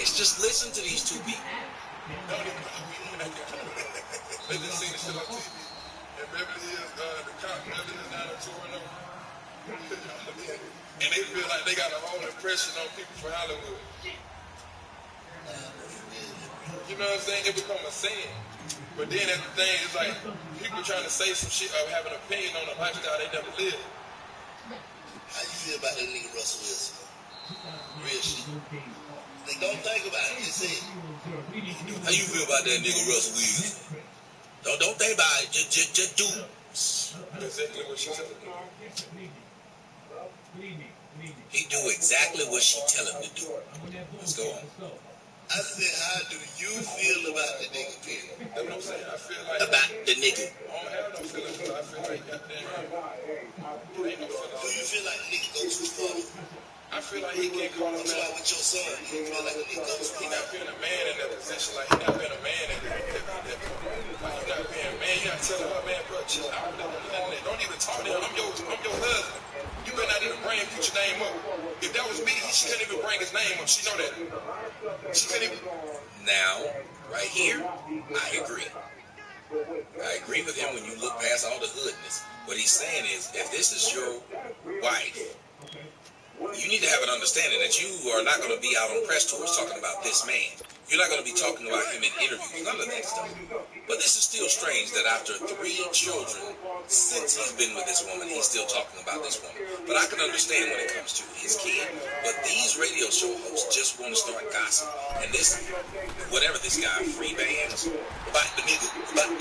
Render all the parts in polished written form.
kids just listen to these two people. They just seen the shit on TV. And Beverly Hills, the cop, Beverly Hills down there 210. And they feel like they got a whole impression on people from Hollywood. You know what I'm saying? It become a saying. But then that's the thing, it's like people trying to say some shit or have an opinion on a lifestyle they never lived. How you feel about that nigga Russell Wilson? Real shit. They don't think about it, just say it. How you feel about that nigga Russell Wilson? Don't think about it, just do it. Exactly what she said. He do exactly what she tell him to do. Let's go on. I said, how do you feel about the nigga, Peter? That's what I'm saying. I feel like About the nigga. I don't have no feelings, but I feel like goddamn, it ain't no feelings. Do you feel like the nigga go too far? I feel like he can't call That's himself. why with your son, you feel like the nigga go too He far. not being a man in that position. Like he not being a man at that point. Like you not being a man. You not telling her, man, bro, chill out. Don't even talk to him. I'm your husband. You better not even bring future name up. If that was me, she couldn't even bring his name up. She know that. She couldn't even. Now, right here, I agree. I agree with him when you look past all the hoodness. What he's saying is, if this is your wife, you need to have an understanding that you are not going to be out on press tours talking about this man. You're not going to be talking about him in interviews, none of that stuff. But this is still strange that after 3 children, since he's been with this woman, he's still talking about this woman. But I can understand when it comes to his kid. But these radio show hosts just want to start gossip. And this, whatever this guy, free bands, about the nigga, you know what I'm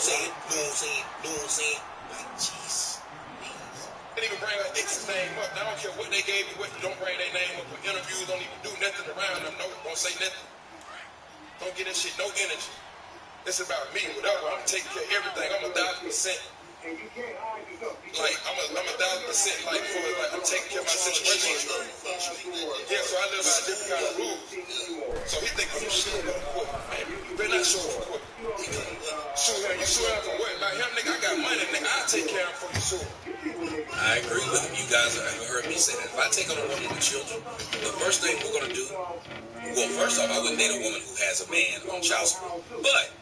saying? You know what I'm saying? You know what I'm saying? Like, jeez. They didn't even bring her ex's name up. I don't care what they gave you, what don't bring their name up for interviews, don't even do nothing around them, don't say nothing. Don't get that shit, no energy. It's about me, whatever. I'm taking care of everything. I'm 1,000%. Like, I'm 1,000% like, for like, I'm taking care of my situation. Yeah, so I live by different kind of rules. So he think I'm shooting him for what? Man, you better not shoot him for what? Shoot him, you shoot him for what? By him, nigga, I got money, nigga, I'll take care of him for you, shoot him. I agree with him. You guys have heard me say that. If I take on a woman with children, the first thing we're going to do, well, first off, I wouldn't date a woman who has a man on child support. But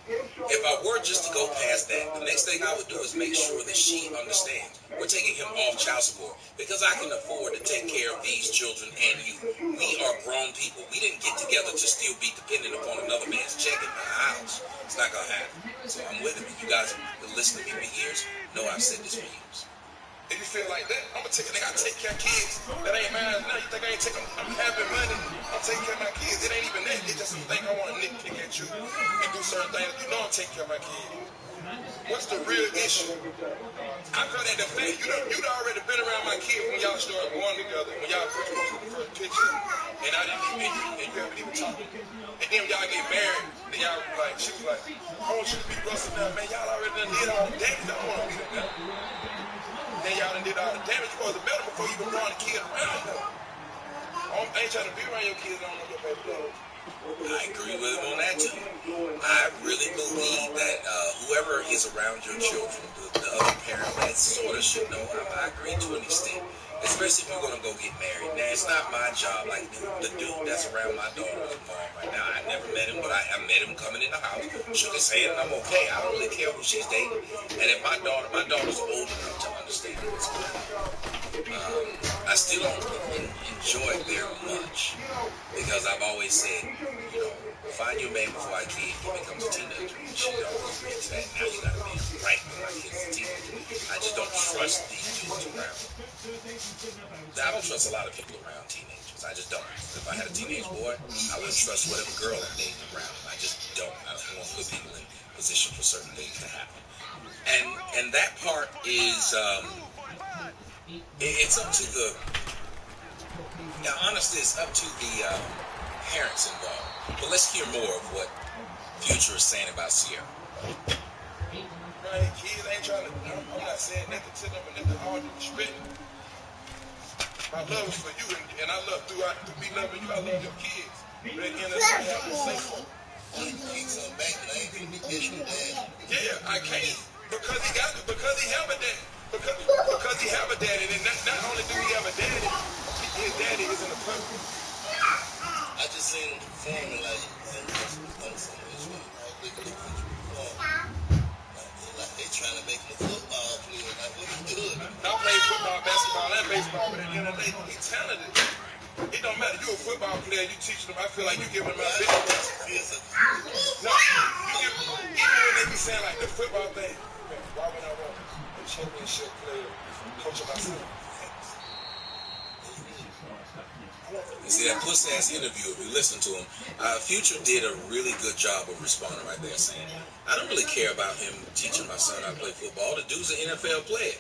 if I were just to go past that, the next thing I would do is make sure that she understands we're taking him off child support because I can afford to take care of these children and you. We are grown people. We didn't get together to still be dependent upon another man's check in the house. It's not going to happen. So I'm with him. You guys have listened to me for years. Know I've said this for years. If you feel like that, I'm gonna take a nigga, I take care of kids. That ain't mine now. You think I ain't taking, I'm having money. I'm taking care of my kids. It ain't even that. It's just some thing I want to nitpick at you and do certain things. You know I'm taking care of my kids. What's the real issue? I feel that the fact, you'd already been around my kids when y'all started going together, when y'all first posted the first picture. And I didn't even, and you haven't even talked. And then when y'all get married, then y'all like, she was like, I want you to be Russell now, man. Y'all already done did all the damage. I don't want to be that now. Then y'all done did all the damage. You supposed to better before you even brought a kid around them. I ain't trying to be around your kids. I don't know your baby daddy. I agree with him on that too. I really believe that whoever is around your children, the other parent, that sort of should know. I agree to an extent. Especially if you're going to go get married. Now, it's not my job, like the dude that's around my daughter's mom right now. I never met him, but I met him coming in the house. Shook his hand, and I'm okay. I don't really care who she's dating. And if my daughter's old enough to understand what's going on. I still don't enjoy it very much because I've always said, you know, find your man before our kid becomes a teenager. She always gets that. Now you got to be right when my kid's a teenager. I just don't trust these dudes around. I don't trust a lot of people around teenagers. I just don't. If I had a teenage boy, I wouldn't trust whatever girl I'm dating around. I just don't. I don't want to put people in position for certain things to happen. And that part is, it's up to the, now honestly, it's up to the parents involved. But let's hear more of what Future is saying about Sierra. Right, kids ain't trying to, I'm not saying nothing to them, but nothing all due respect. My love is for you, and I love through me loving you, I love your kids. But at the end of the day, I have to say so. You can't come back, but I ain't gonna be bitching with that. Yeah, I can't. Because he got it, because he have a daddy. Because he have a daddy, and not only do he have a daddy, his daddy is in the public. I just seen him performing like in Russell was done something. I was looking at him perform. Like they trying to make him a football player. Like what he doing? I play football, basketball, and baseball, but at the end of the day, he's talented. It don't matter. You a football player, you teaching them. I feel like you giving them a business. No, you give even when they be saying like the football thing, man, why would I want a championship player coaching my son? You see that puss ass interview, if you listen to him, Future did a really good job of responding right there, saying, I don't really care about him teaching my son how to play football. The dude's an NFL player.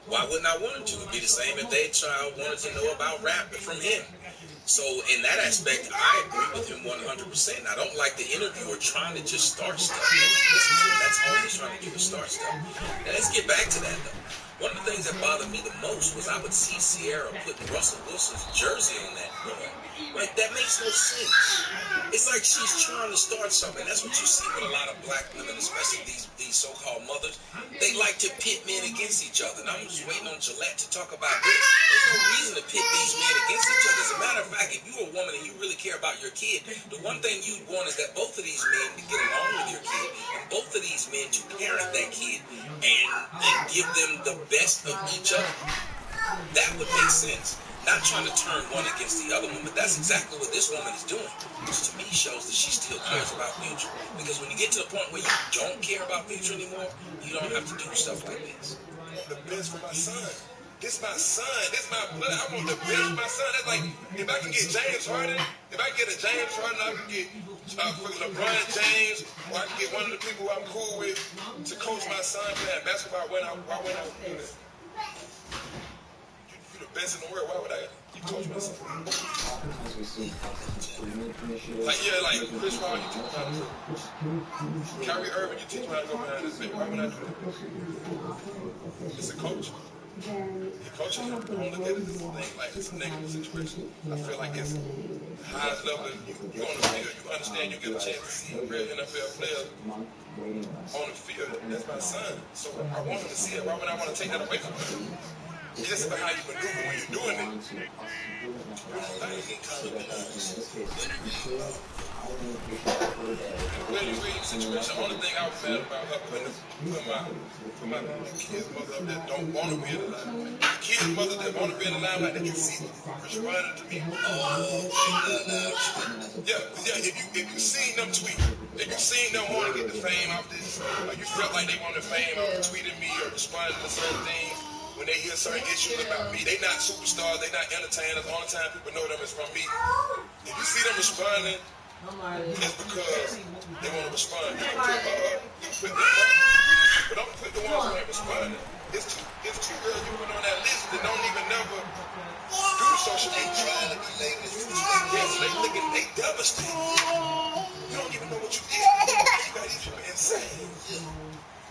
Why wouldn't I want him to? It'd be the same if their child wanted to know about rap from him. So in that aspect, I agree with him 100%. I don't like the interviewer trying to just start stuff. Listen to him, that's all he's trying to do is start stuff. Now let's get back to that though. One of the things that bothered me the most was I would see Sierra putting Russell Wilson's jersey on that boy. Like, that makes no sense. It's like she's trying to start something. That's what you see with a lot of black women, especially these so-called mothers. They like to pit men against each other. And I'm just waiting on Gillette to talk about this. There's no reason to pit these men against each other. As a matter of fact, if you're a woman and you really care about your kid, the one thing you want is that both of these men to get along with your kid, and both of these men to parent that kid and give them the best of each other. That would make sense. Not trying to turn one against the other one, but that's exactly what this woman is doing, which to me shows that she still cares about Future. Because when you get to the point where you don't care about Future anymore, you don't have to do stuff like this. I want the best for my son. This my son. This my blood. I want the best for my son. That's like, if I can get James Harden, if I get a James Harden, I can get LeBron James, or I can get one of the people I'm cool with to coach my son playing basketball. Why wouldn't I do that? You're the best in the world. Why would I? You coach my son. Like, yeah, like Chris Paul, you teach me how to do. Kyrie Irving, you teach me how to go behind this baby. Why would I do that? It's a coach. You're coaching him. Don't look at it as a thing like it's a negative situation. I feel like it's the highest level. You on the field, you understand, you get a chance to see real NFL players on the field. That's my son. So I want him to see it. Why would I want to take that away from him? It's just about how you maneuver when you're doing it. Situation. The only thing I was mad about her putting my kid's mother up that don't want to be in the limelight. The kid's mother that want to be in the limelight that you see responding to me. Yeah. If you seen them tweet, if you seen them want to get the fame off this, or you felt like they wanted fame off tweeting me or responding to certain things. When they hear certain issues about me, they not superstars, they not entertainers. The only time people know them is from me. If you see them responding, it's because they want to respond. You don't put the ones who ain't responding. It's two girls you put on that list that don't even never do social media. Yes, they devastated. You don't even know what you did. You got these people insane.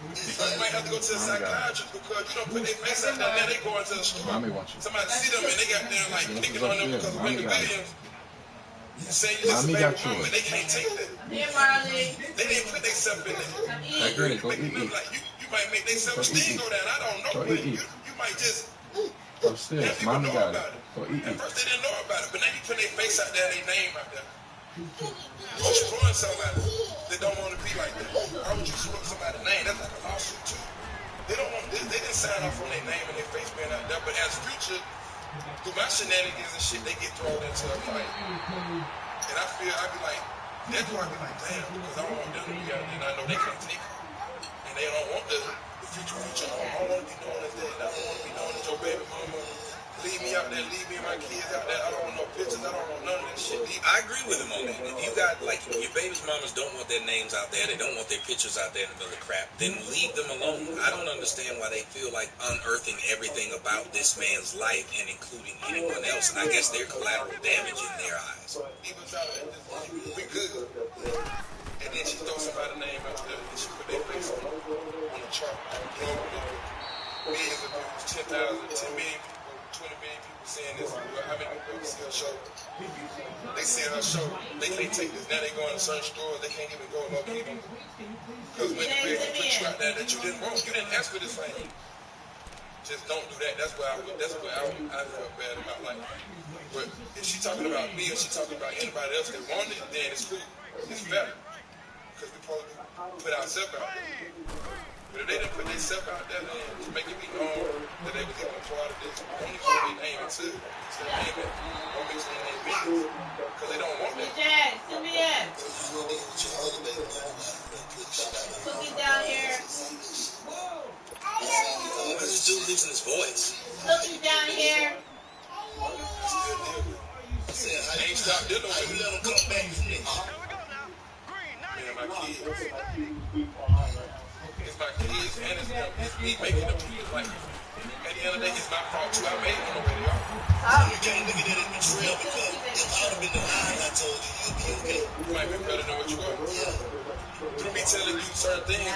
You might have to go to a psychiatrist because you don't put their face out there, now they go into the store. Somebody see them and they got there like picking on them because of Wendy Williams. Saying you just a baby mama, they can't take that. They didn't put themselves in there. You might make their self-esteem go down. I don't know, but you might just have people know about it. At first they didn't know about it, but now you put their face out there and their name out there. You're destroying somebody that don't want to be like that. Why would you destroy somebody's name? That's like a lawsuit too. They don't want. They didn't sign off on their name and their face being out there. But as Future, through my shenanigans and shit, they get thrown into a fight. And I be like, that's why I be like, damn, because I don't want them to be out there, and I know they can't take it. And they don't want the future. I don't want to be known as that. I don't want to be known as your baby mama. Leave me out there, leave me and my kids out there. I don't want no pictures. I don't want none of that shit. I agree with him on that. If you got, like, your baby's mamas don't want their names out there, they don't want their pictures out there in the middle of crap, then leave them alone. I don't understand why they feel like unearthing everything about this man's life and including anyone else. And I guess they're collateral damage in their eyes. People try to, we good. And then she throw somebody's name out there and she put their face on the chart. Millions of views, 10,000, 10 million people. 20 million people seeing this. How many people see her show? They see her show. They can't take this. Now they go in certain stores. They can't even go locating. Because when they put you out there that you didn't want, you didn't ask for this fame. just don't do that. That's what I felt bad about. Like, but if she talking about me or she talking about anybody else that wanted it, then it's cool. It's better. Because we supposed to put ourselves out there. But if they didn't put themselves out there, then to make it be known that they was even a part of this, only for me aiming to name it, don't mix in their business. Because they don't want that. Cookie down here. Why does this dude losing his voice? Cookie down here. That's a good deal. I ain't stopped dealing with it. Let them come back from this. Me and my kids. It's my kids and it's me making them. Like, at the end of the day, it's my fault too. I made them the way they are. You can't look at that as betrayal because if I would have been the line I told you, you'd be okay. You might be better than what you are. Yeah. Through me telling you certain things,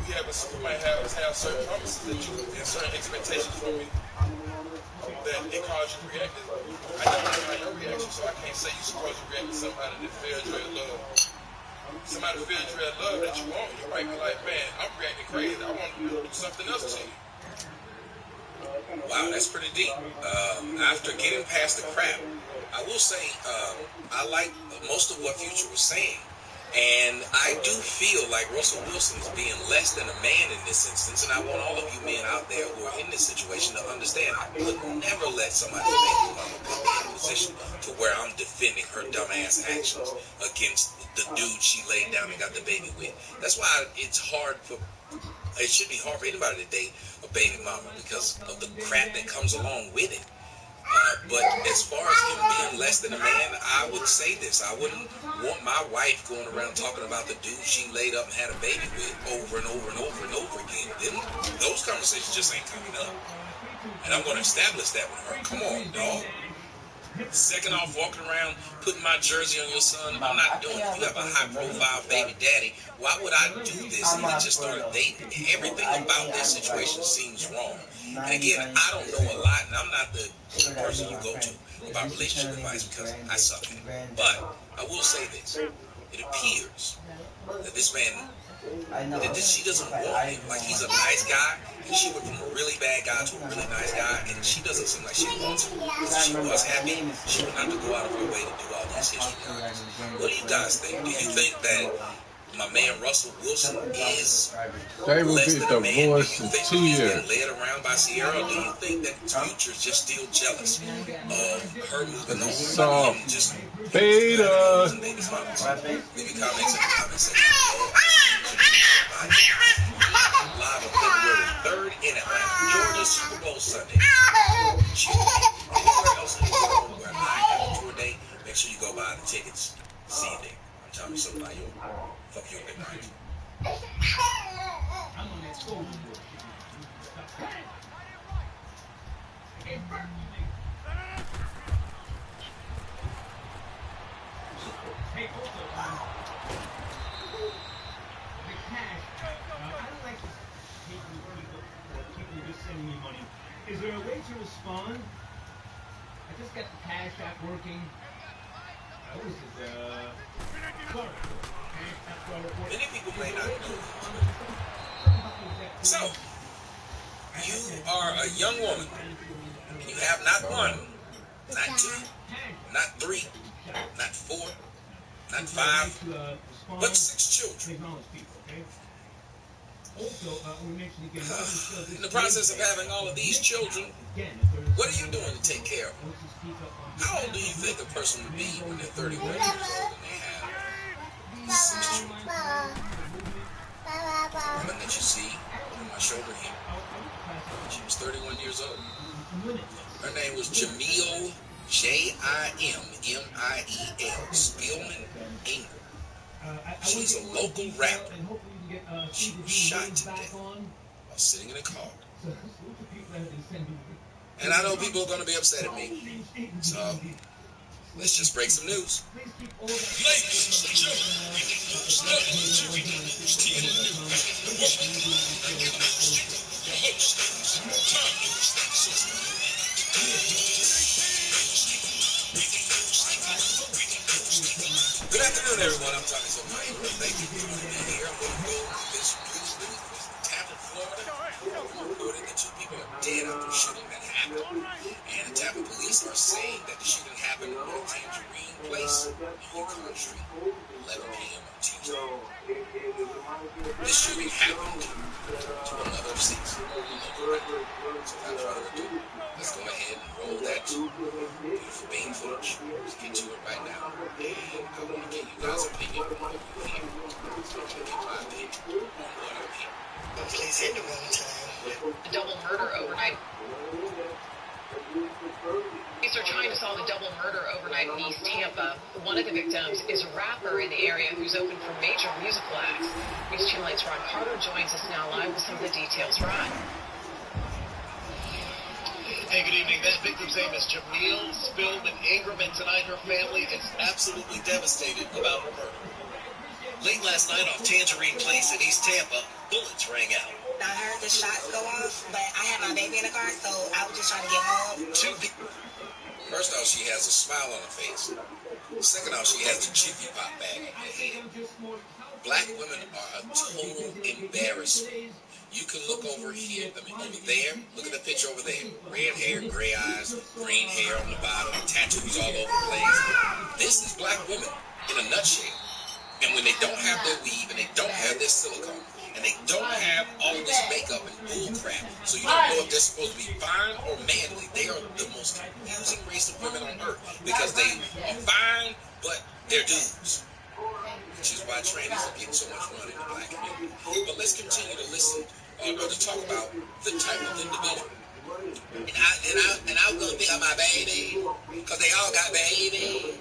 we might have certain promises that you and certain expectations from me that it caused you to react. I don't know how your reaction, so I can't say you're supposed to react to somebody that failed you at love. Somebody failed you at love that you want, you might be like, man, I'm reacting crazy. I want to do something else to you. Wow, that's pretty deep. After getting past the crap, I will say I like most of what Future was saying. And I do feel like Russell Wilson is being less than a man in this instance. And I want all of you men out there who are in this situation to understand I would never let somebody's baby mama put me in a position to where I'm defending her dumbass actions against the dude she laid down and got the baby with. That's why it should be hard for anybody to date a baby mama because of the crap that comes along with it. But as far as him being less than a man, I would say this. I wouldn't want my wife going around talking about the dude she laid up and had a baby with over and over and over and over again. Then those conversations just ain't coming up. And I'm going to establish that with her. Come on, dog. Second off, walking around, putting my jersey on your son. I'm not doing it. You have a high-profile baby daddy. Why would I do this and then just start dating? Everything about this situation seems wrong. And again, I don't know a lot, and I'm not the person you go to about relationship advice because I suck at it. But I will say this. It appears that this man, that she doesn't want him. Like, he's a nice guy, and she went from a really bad guy to a really nice guy, and she doesn't seem like she wants him. If she was happy, she would not have to go out of her way to do all these history cards. What do you guys think? Do you think that my man Russell Wilson is less than a man? Do you think he's been led around by Sierra? Or do you think that Future is just still jealous of her moving on? Him just beta. Leave your comments in the comment section. Live on February 3rd in Atlanta, Georgia, Super Bowl Sunday. Anywhere else in the world where I have a tour date, make sure you go buy the tickets. See you there. I'm Tommy Sotomayor. Fuck you and good night. Is there a way to respond? I just got the Cash App working. Many people may not know. So, you are a young woman, and you have not one, not two, not three, not four, not five, but 6 children. In the process of having all of these children, what are you doing to take care of them? How old do you think a person would be when they're 31 years old and they have 6 children? The woman that you see on my shoulder here, she was 31 years old. Her name was Jamil, Jimmiel, Spielman Ingram. She's a local rapper. She was shot to death while sitting in a car. And I know people are going to be upset at me, so let's just break some news. Ladies and gentlemen, it's nothing to be news, tea in the news. And welcome to your host, Tommy. Good afternoon, everyone. I'm Tommy Sotomayor. Thank you for joining me here. I'm going to go to this news booth in Tampa, Florida. I'm reporting that 2 people are police are saying that the shooting happened at a Tangerine Place on Yukon Street, 11 p.m. on Tuesday. This shooting happened to a mother of 6 on the local record. So without further ado, let's go ahead and roll that beautiful bean footage. Let's get to it right now. And I want to get you guys' opinion on what you hear. So I'm going to get my opinion on what I'm hearing. Police hit the wrong time. A double murder overnight. Police are trying to solve a double murder overnight in East Tampa. One of the victims is a rapper in the area who's open for major musical acts. News Channel 8's Ron Carter joins us now live with some of the details. Ron. Hey, good evening. That victim's name is Jamil Spillman Ingram, and tonight her family is absolutely devastated about her murder. Late last night off Tangerine Place in East Tampa, bullets rang out. I heard the shots go off, but I had my baby in the car, so I was just trying to get home. First off, she has a smile on her face. Second off, she has the Jiffy Pop bag on her head. Black women are a total embarrassment. You can look over here, over there. Look at the picture over there. Red hair, gray eyes, green hair on the bottom, tattoos all over the place. This is black women in a nutshell. And when they don't have their weave, and they don't have their silicone, and they don't have all this makeup and bull crap, so you don't know if they're supposed to be fine or manly, they are the most confusing race of women on earth, because they are fine, but they're dudes. Which is why trannies are getting so much run in the black community. But let's continue to listen, or to talk about the type of individual. And I'm gonna pick up my baby, because they all got babies.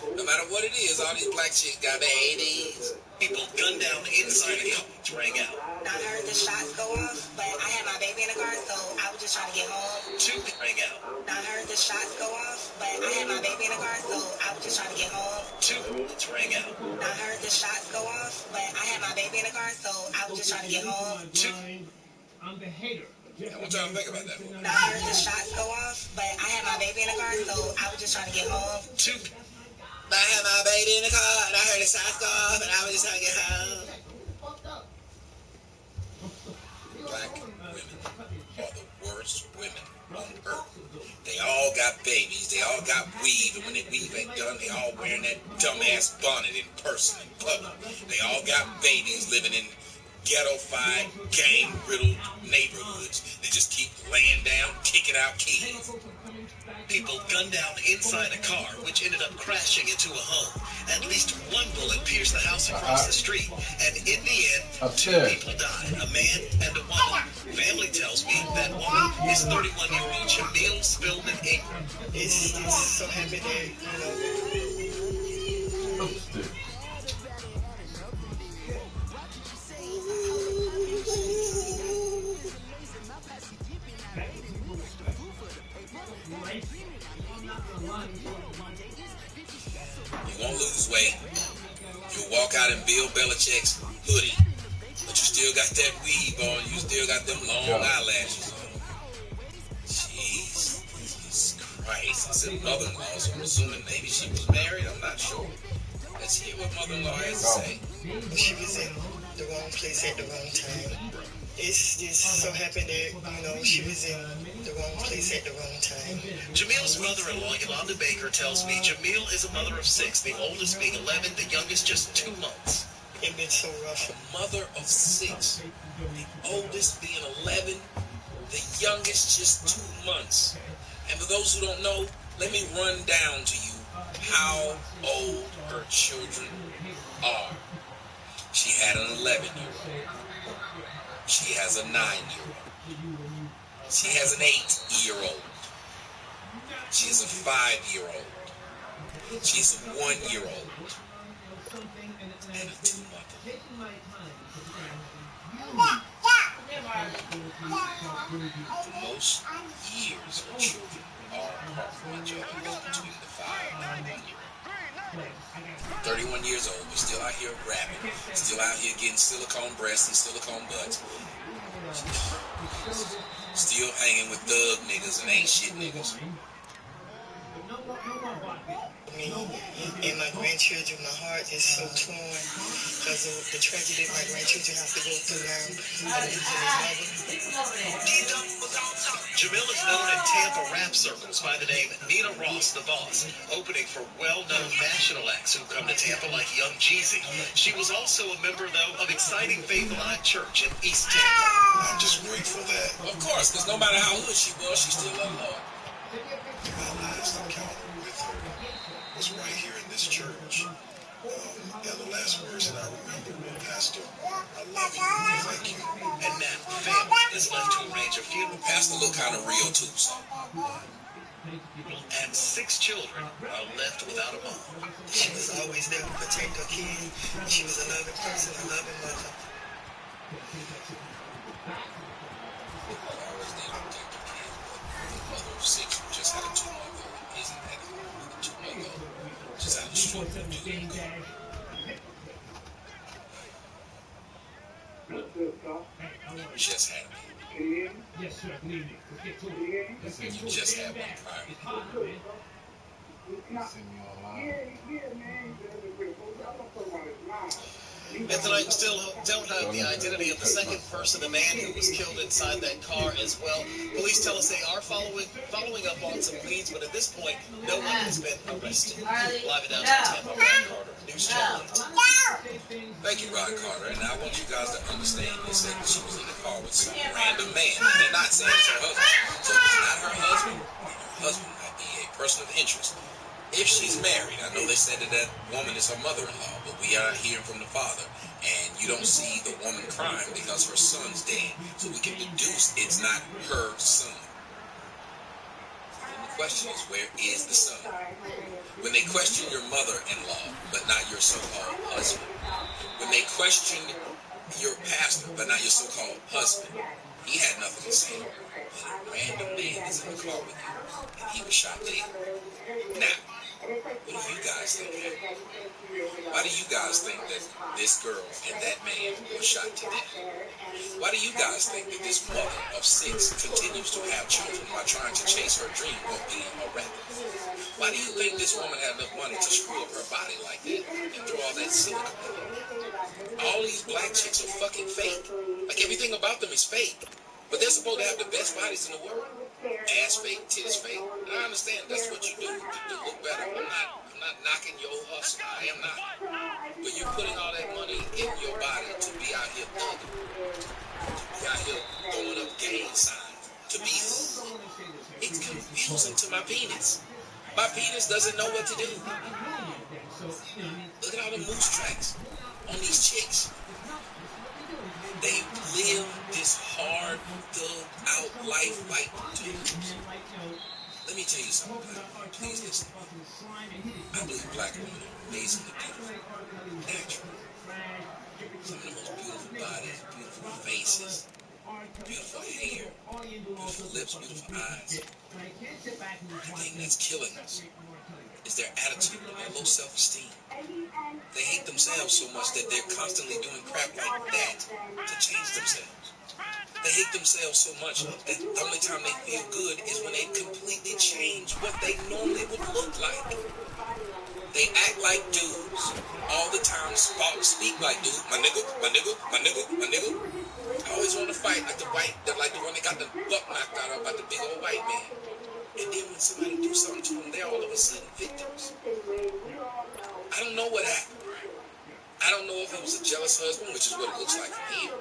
No matter what it is, all these black chicks got babies. People gunned down inside a car, rang out. I heard the shots go off, but I had my baby in the car, so I was just trying to get home. 2 rang out. I heard the shots go off, but I had my baby in the car, so I was just trying to get home. 2 bullets rang out. I heard the shots go off, but I had my baby in the car, so I was just trying to get home. 2. I'm the hater. I want y'all to think about that. I heard the shots go off, but I had my baby in the car, so I was just trying to get home. 2. I had my baby in the car, and I heard the shots go off, and I was just trying to get home. Black women are the worst women on earth. They all got babies, they all got weave, and when their weave ain't done, they all wearing that dumbass bonnet in person, in public. They all got babies living in ghetto-fied, gang-riddled neighborhoods. They just keep laying down, kicking out kids. People gunned down inside a car, which ended up crashing into a home. At least one bullet pierced the house across the street, and in the end, 2 people died, a man and a woman. Family tells me that woman is 31-year-old Jamil Spillman Ingram. It's so happy that, You won't lose weight. You'll walk out in Bill Belichick's hoodie, but you still got that weave on. You still got them long eyelashes on. Jesus Christ. I said mother-in-law, so I'm assuming maybe she was married. I'm not sure. Let's hear what mother-in-law has to say. she was in the wrong place at the wrong time. It's just so happened that, she was in the wrong place at the wrong time. Jamil's mother-in-law, Yolanda Baker, tells me Jamil is a mother of 6, the oldest being 11, the youngest just 2 months. It's been so rough. A mother of 6, the oldest being 11, the youngest just 2 months. And for those who don't know, let me run down to you how old her children are. She had an 11-year-old. She has a 9-year-old. She has an 8-year-old. She has a 5-year-old. She has a 1-year-old. And a 2-month-old. For most years, her children are apart from each other between the 5 and the 1-year-old. 31 years old, but still out here rapping, still out here getting silicone breasts and silicone butts, still hanging with thug niggas and ain't shit niggas. And my grandchildren, my heart is so torn because of the tragedy my grandchildren have to go through now. I'm losing his mother. Jamil is known in Tampa rap circles by the name Nina Ross the Boss, opening for well-known national acts who come to Tampa like Young Jeezy. She was also a member, though, of exciting Faith Alive Church in East Tampa. I'm just grateful that, Of course, because no matter how hood she was, she still loved the Lord. my last encounter with her was right here in this church. And the last words that I remember were, Pastor, I love you. Thank you. And now, family is left to arrange a funeral. Pastor looked kind of real too, so. And 6 children are left without a mom. She was always there to protect her kids. She was a loving person, a loving mother. Always need to protect her kids, but the mother of 6 who just had a 2-month-old isn't that hard with a 2-month-old. Just had a stroke of duty. Just had me. Yes, sir. Good evening. Let's get to it. Let's get to You it. just had one prior. It's hot, man. And tonight, we still don't have the identity of the second person, the man who was killed inside that car as well. Police tell us they are following up on some leads, but at this point, no one has been arrested. Live in downtown Tampa, Rod Carter, News Channel 8. Thank you, Rod Carter. And I want you guys to understand they said that she was in the car with some random man. And they're not saying it's her husband. So if it's not her husband, her husband might be a person of interest. If she's married, I know they said that woman is her mother-in-law, but we are hearing from the father, and you don't see the woman crying because her son's dead. So we can deduce it's not her son. And the question is, where is the son? When they question your mother-in-law, but not your so-called husband. When they question your pastor, but not your so-called husband. He had nothing to say. And a random man is in the car with you, and he was shot dead. Now, what do you guys think happened? Why do you guys think that this girl and that man were shot to death? Why do you guys think that this mother of 6 continues to have children while trying to chase her dream of being a rapper? Why do you think this woman had enough money to screw up her body like that and throw all that silicone in? All these black chicks are fucking fake. Like everything about them is fake. But they're supposed to have the best bodies in the world. Ass fake, titties fake. And I understand that's what you do to look better. I'm not knocking your hustle. I am not. But you're putting all that money in your body to be out here thugging. To be out here throwing up gang signs. To be who? It's confusing to my penis. My penis doesn't know what to do. Look at all the moose tracks on these chicks. They live this hard, thugged out life like dudes. Let me tell you something. Please listen. I believe black women are amazingly beautiful. Natural. Some of the most beautiful bodies, beautiful faces, beautiful hair, beautiful lips, beautiful eyes. The thing that's killing us is their attitude and their low self-esteem. They hate themselves so much that they're constantly doing crap like that to change themselves. They hate themselves so much that the only time they feel good is when they completely change what they normally would look like. They act like dudes all the time, speak like dudes. My nigga, my nigga, my nigga, my nigga. I always want to fight like the one that got the butt knocked out of by the big old white man. And then when somebody do something to them, they're all of a sudden victims. I don't know what happened. I don't know if it was a jealous husband, which is what it looks like from here.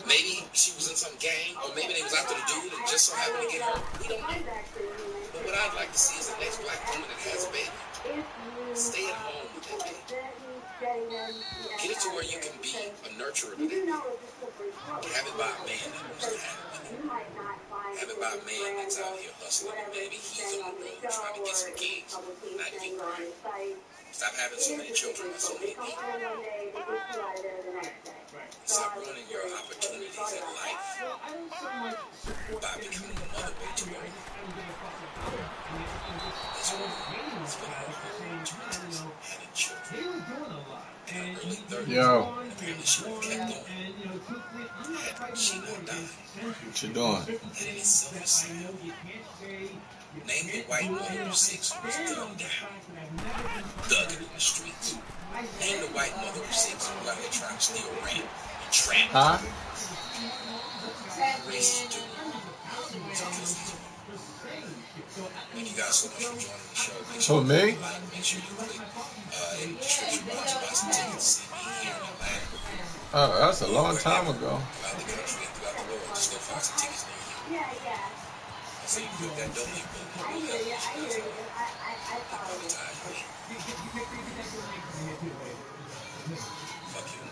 Maybe she was in some gang, or maybe they was after the dude and just so happened to get hurt. We don't know. But what I'd like to see is the next black woman that has a baby. Stay at home with that baby. Get it to where you can be a nurturer to that baby. Have it by a man that wants to have it with you. Have it by a man that's out here hustling and maybe he's on the road trying to get some gigs, not get crying. Stop having so many children by so many people. Stop ruining your opportunities in life by becoming a mother way too early. This woman has been out here having children in her early 30s. apparently she would have kept on had she not died. What you doing? And in itself is sad. Name the white mother of 6 who was gunned down, thugging in the streets. Name the white mother of 6 who out here trying to steal rape and trap. Huh? Racist dude. Thank you guys so much for joining the show. Make sure me? you like, make sure you click in the description box to buy some tickets to see me here in Atlanta. Oh, that's a long time ago. Throughout the country and throughout the world, just go find some tickets near you. So you click that donate button. We'll help you guys out. Advertise me. Fuck you.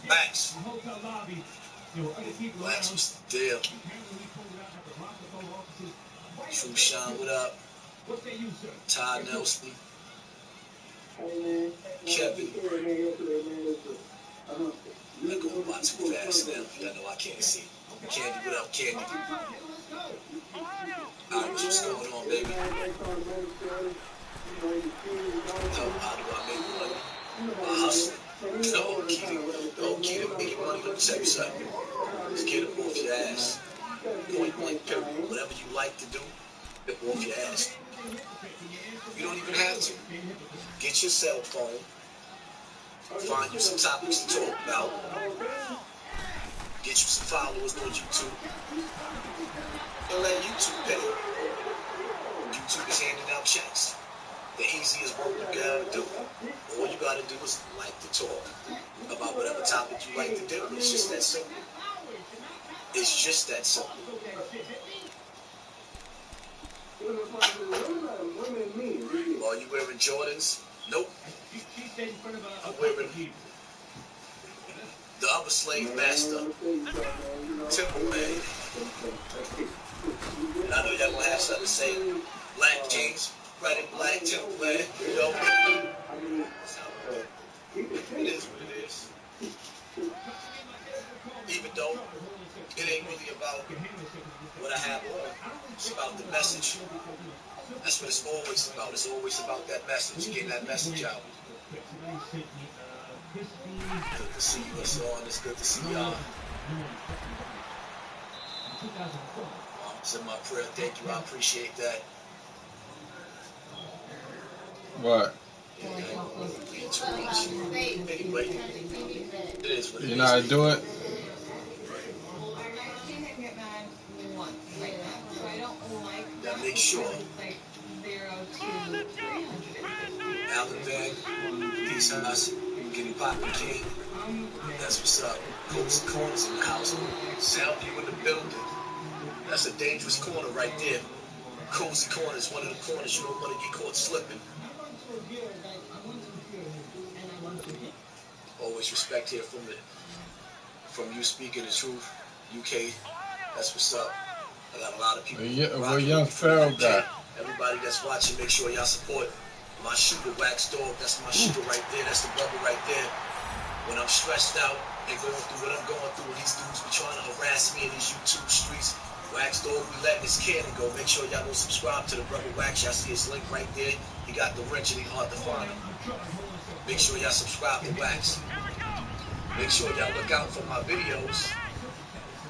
Max. Max, what's the deal? True Sean, what up? Todd Nelson. Kevin. I'm going by too fast now. I know I can't see. Candy, what up, Candy? Irish, what's going on, baby? How do I make money? By hustling. No key to making money. Let me tell you something. Just get up off your ass. Point blank, period. Whatever you like to do, get up off your ass. You don't even have to. Get your cell phone. Find you some topics to talk about. Get you some followers on YouTube. And let YouTube pay. YouTube is handing out checks. The easiest work you gotta do. All you gotta do is like to talk about whatever topic you like to do. It's just that simple. It's just that simple. Are you wearing Jordans? Nope. I'm wearing the other slave master, Timberland. And I know y'all gonna have something to say. Black jeans, red and black Timberland, you know. It is what it is. Even though it ain't really about what I have on, it's about the message. That's what it's always about. It's always about that message, getting that message out. Good to see you, us on. It's good to see y'all. It's in my prayer. Thank you. I appreciate that. What? Anyway, it is what it is. You know how to do it? Now make sure. Alvin Van, Peace House, Getting Poppin' King. That's what's up. Cozy Corners in the house. Soundview in the building. That's a dangerous corner right there. Cozy Corner is one of the corners you don't want to get caught slipping. Always respect here from you speaking the truth. UK, that's what's up. I got a lot of people. Where Young Pharaoh got? Everybody that's watching, make sure y'all support my shooter, Wax Dog. That's my shooter right there. That's the brother right there. When I'm stressed out and going through what I'm going through, and these dudes be trying to harass me in these YouTube streets, Wax Dog be letting his cannon go. Make sure y'all go subscribe to the brother Wax. Y'all see his link right there. He got the wrench and he hard to find him. Make sure y'all subscribe to Wax. Make sure y'all look out for my videos,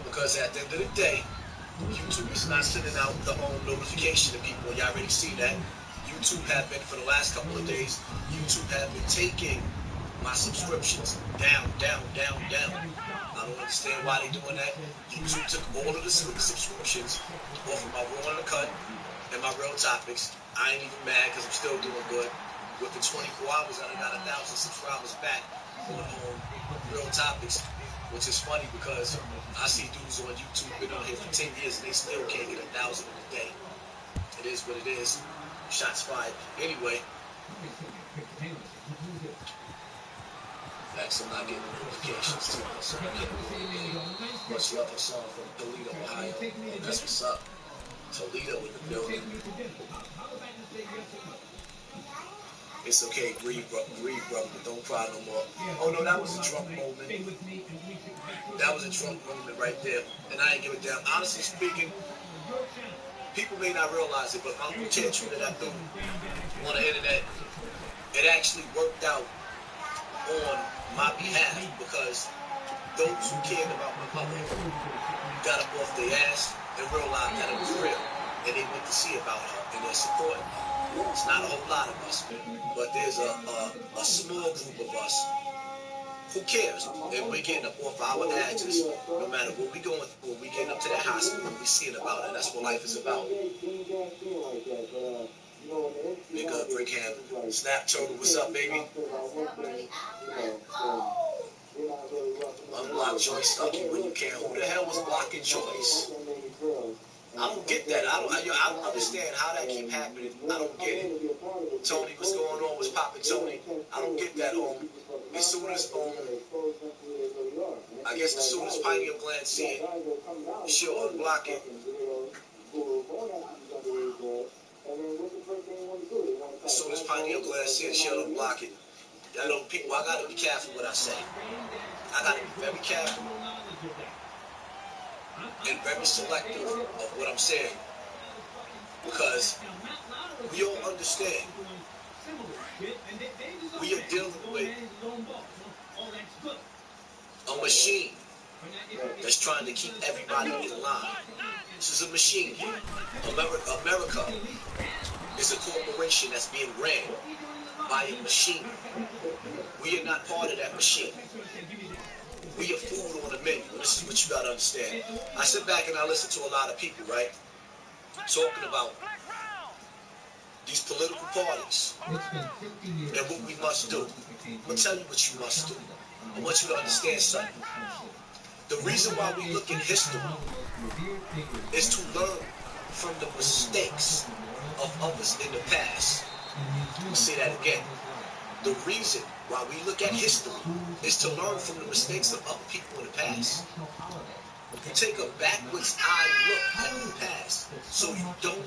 because at the end of the day, YouTube is not sending out the home notification to people. Y'all already see that. YouTube have been, for the last couple of days, YouTube have been taking my subscriptions down. I don't understand why they doing that. YouTube took all of the subscriptions off of my Raw and the Cut and my Real Topics. I ain't even mad because I'm still doing good. Within 24 hours, I got 1,000 subscribers back. on real topics, which is funny because I see dudes on YouTube been on here for 10 years and they still can't get 1,000 in a day. It is what it is. Shots fired. Anyway, I'm not getting notifications too, so I can't really much love a song from Toledo, Ohio. That's what's up. Toledo in the building. It's okay, breathe, brother, but don't cry no more. Oh no, that was a drunk moment. That was a drunk moment right there, and I ain't give it down. Honestly speaking, people may not realize it, but my little tantrum that I threw on the internet, it actually worked out on my behalf because those who cared about my mother got up off their ass and realized that it was real, and they went to see about her and they're supporting her. It's not a whole lot of us, but there's a small group of us who cares, and we're getting up off our asses no matter what we're going through. We're getting up to that hospital, we're seeing about it. That's what life is about. Big up, Brickham. Snap Turtle, what's up, baby? Unblock Joyce Stucky when you can. Who the hell was blocking Joyce? I don't get that. I don't understand how that keep happening. I don't get it. Tony, what's going on? What's poppin', Tony? I don't get that. As soon as I guess as soon as pineal gland see it, she'll unblock it. As soon as pineal gland see it, she'll unblock it. I know people. I gotta be careful what I say. I gotta be very careful and very selective of what I'm saying, because we all understand we are dealing with a machine that's trying to keep everybody in line. This is a machine here. America is a corporation that's being ran by a machine. We are not part of that machine. We are food on the menu. This is what you gotta understand. I sit back and I listen to a lot of people, right, talking about these political parties and what we must do. I'm gonna tell you what you must do. I want you to understand something. The reason why we look at history is to learn from the mistakes of others in the past. Let me say that again. The reason why we look at history is to learn from the mistakes of other people in the past. You take a backwards eye look at the past so you don't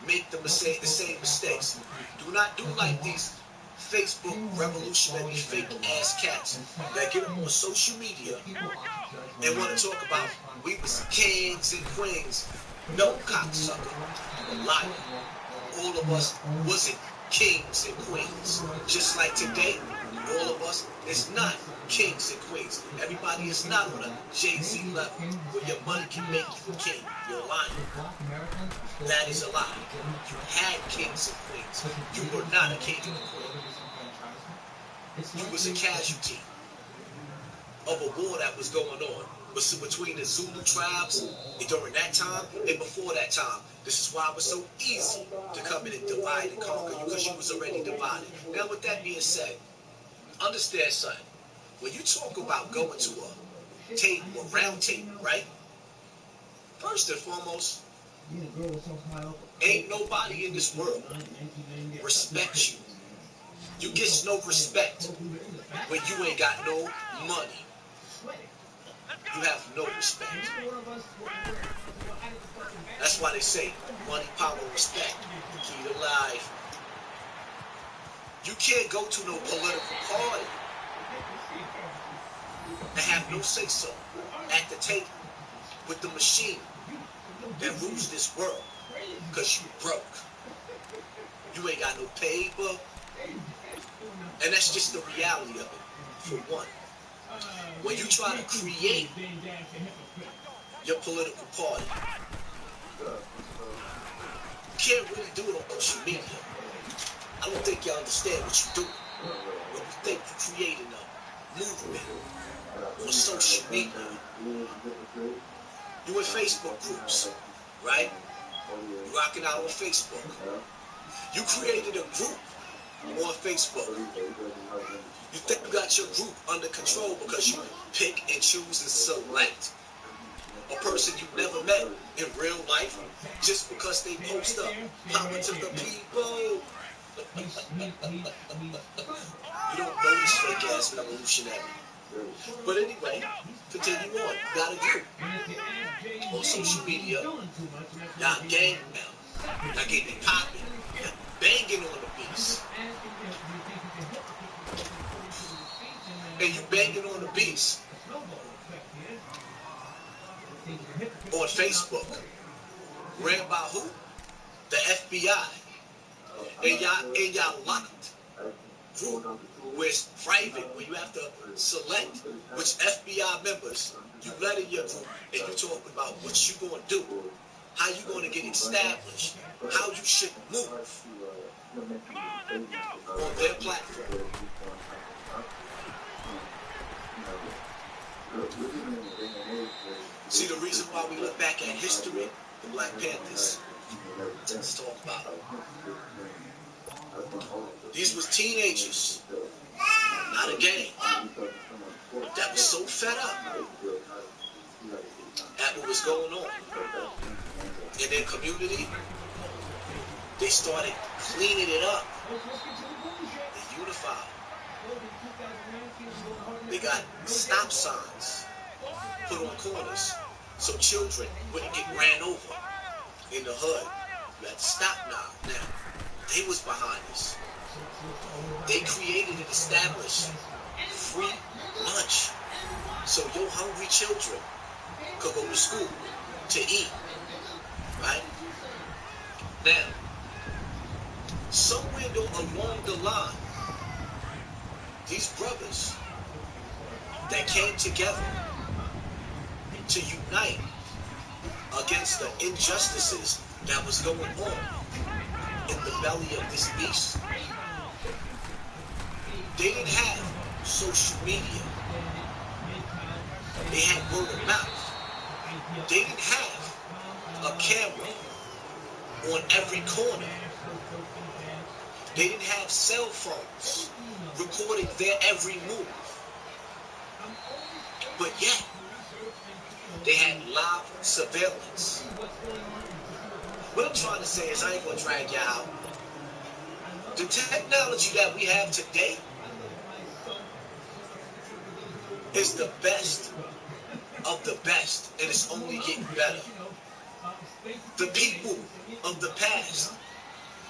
make the same mistakes. Do not do like these Facebook revolutionary fake ass cats that get on social media and want to talk about we was kings and queens. No, cocksucker, I'm a liar. All of us wasn't kings and queens. Just like today, all of us is not kings and queens. Everybody is not on a Jay-Z level where your money can make you a king. You're lying. That is a lie. You had kings and queens. You were not a king and a queen. You was a casualty of a war that was going on between the Zulu tribes during that time and before that time. This is why it was so easy to come in and divide and conquer you, because you was already divided. Now, with that being said, understand something. When you talk about going to a table, a round table, right? First and foremost, ain't nobody in this world respects you. You get no respect when you ain't got no money. You have no respect. That's why they say money, power, respect, key to life. You can't go to no political party and have no say-so at the table with the machine that rules this world, because you broke. You ain't got no paper. And that's just the reality of it, for one. When you try to create your political party, you can't really do it on social media. I don't think y'all understand what you're doing when you think you're creating a movement on social media. You in Facebook groups, right? You're rocking out on Facebook. You created a group on Facebook. You think you got your group under control because you pick and choose and select a person you've never met in real life just because they post up power to the people. You don't know this fake ass revolutionary. But anyway, continue on. You got a group on social media. Y'all gang now. Y'all getting it popping. Y'all banging on the beats. And you banging on the beats on Facebook. Ran by who? The FBI. And y'all locked group where it's private, where you have to select which FBI members you let in your group, and you talking about what you gonna do, how you gonna get established, how you should move on their platform. See, the reason why we look back at history, the Black Panthers, let's talk about it. These was teenagers, not a gang, that was so fed up at what was going on in their community. They started cleaning it up. They unified. They got stop signs put on corners so children wouldn't get ran over in the hood. You had to stop now. Now, they was behind this. They created and established free lunch so your hungry children could go to school to eat. Right? Now, somewhere along the line, these brothers that came together to unite against the injustices that was going on in the belly of this beast. They didn't have social media. They had word of mouth. They didn't have a camera on every corner. They didn't have cell phones recording their every move. But yet, they had live surveillance. What I'm trying to say is, I ain't gonna drag you out. The technology that we have today is the best of the best, and it's only getting better. The people of the past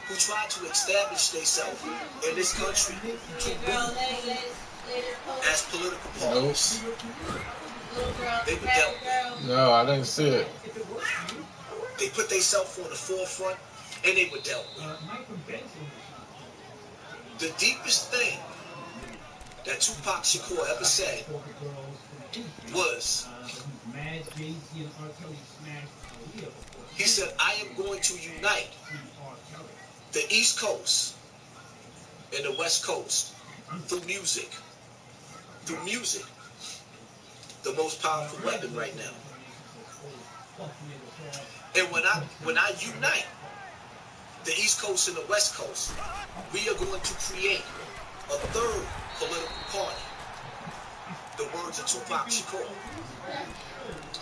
who tried to establish themselves in this country as political parties, they were dealt with. No, I didn't see it. They put themselves on the forefront, and they were dealt with. The deepest thing that Tupac Shakur ever said was, he said, I am going to unite the East Coast and the West Coast through music. Through music. The most powerful weapon right now. And when I unite the East Coast and the West Coast, we are going to create a third political party. The words of Tupac Shakur.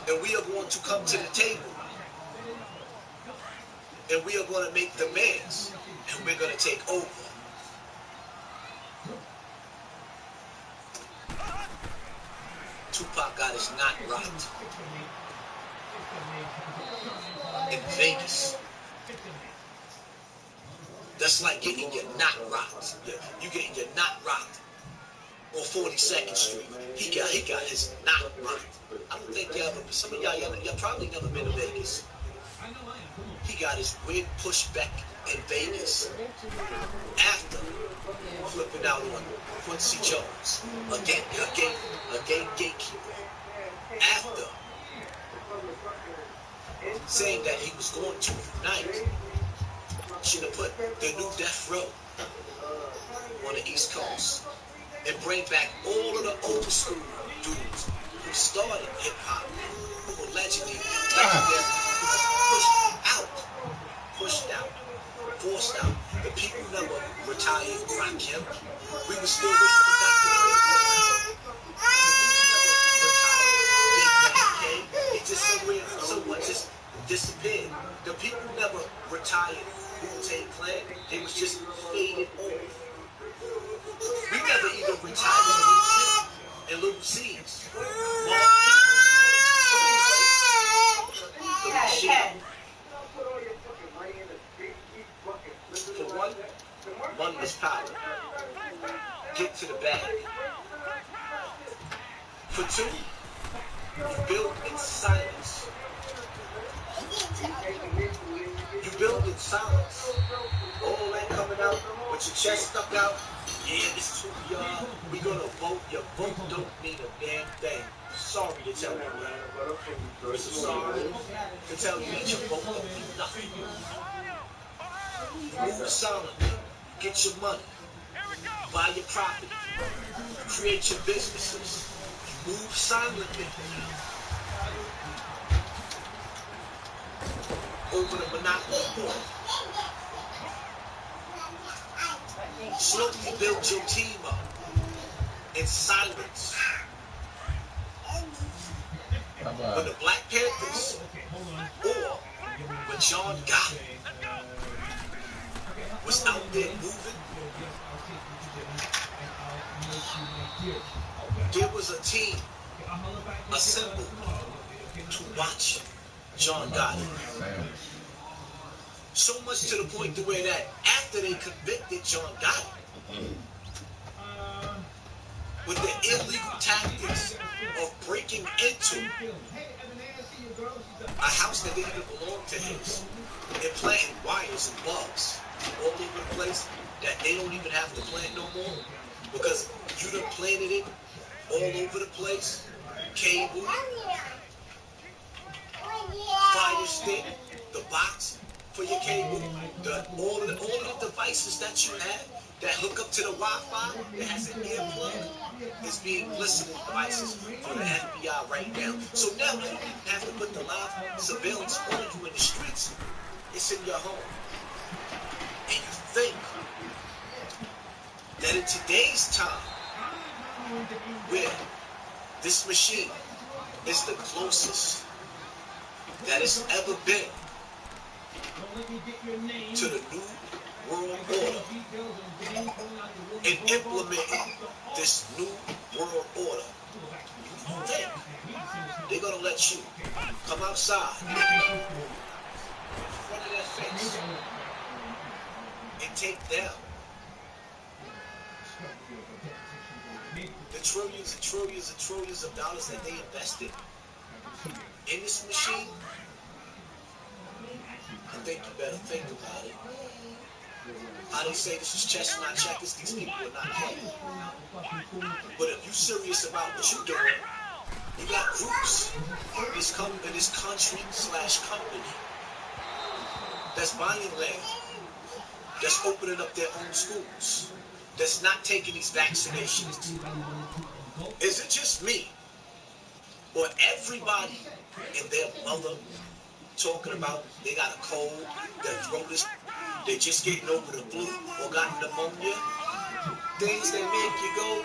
And we are going to come to the table. And we are going to make demands. And we're going to take over. Tupac got his knot rocked in Vegas. That's like getting your knot rocked. You getting your knot rocked on 42nd Street. He got his knot rocked. I don't think some of y'all probably never been to Vegas. He got his wig pushed back in Vegas after flipping out on Quincy Jones, a gay gatekeeper. After saying that he was going to unite, should have put the new death row on the East Coast and bring back all of the old school dudes who started hip hop, who were legendary, who was pushed out, forced out. The people never retired. retired Rakim. We were still waiting for Dr. Dre to come out. But he never retired Big Daddy Kane. He just somewhat just disappeared. The people never retired Wu-Tang Clan. They was just faded off. We never even retired Big and Little C's. The machine. For one was power. Get to the bag. For two, you build in silence. You build in silence. All that coming out with your chest stuck out. Yeah, this is who we are. We gonna vote. Your vote don't mean a damn thing. Sorry to tell you that. I'm sorry to tell you that your vote don't mean nothing. You move silently. You get your money. Buy your property. You create your businesses. You move silently. Over the monopoly board. Slowly build your team up in silence. When the Black Panthers or when John Gotti was out there moving, there was a team assembled to watch John Gotti. So much to the point to where that after they convicted John Gotti with the illegal tactics of breaking into a house that didn't even belong to his and planting wires and bugs all over the place that they don't even have to plant no more because you done planted it all over the place. Cable, fire stick, the box for your cable, all of the devices that you have that hook up to the Wi-Fi that has an earplug is being listening devices for the FBI right now. So now you don't even have to put the live surveillance on you in the streets. It's in your home. And you think that in today's time, where this machine is the closest that it's ever been to the new world order and implementing this new world order, you think they're going to let you come outside in front of their face and take down the trillions and trillions and trillions of dollars that they invested in this machine? I think you better think about it. How they say this is chestnut checkers, these people are not playing. But if you're serious about what you're doing, you got groups in this country / company that's buying land, that's opening up their own schools, that's not taking these vaccinations. Is it just me or everybody and their mother talking about they got a cold, their throat is, they just getting over the flu or got pneumonia? Things that make you go,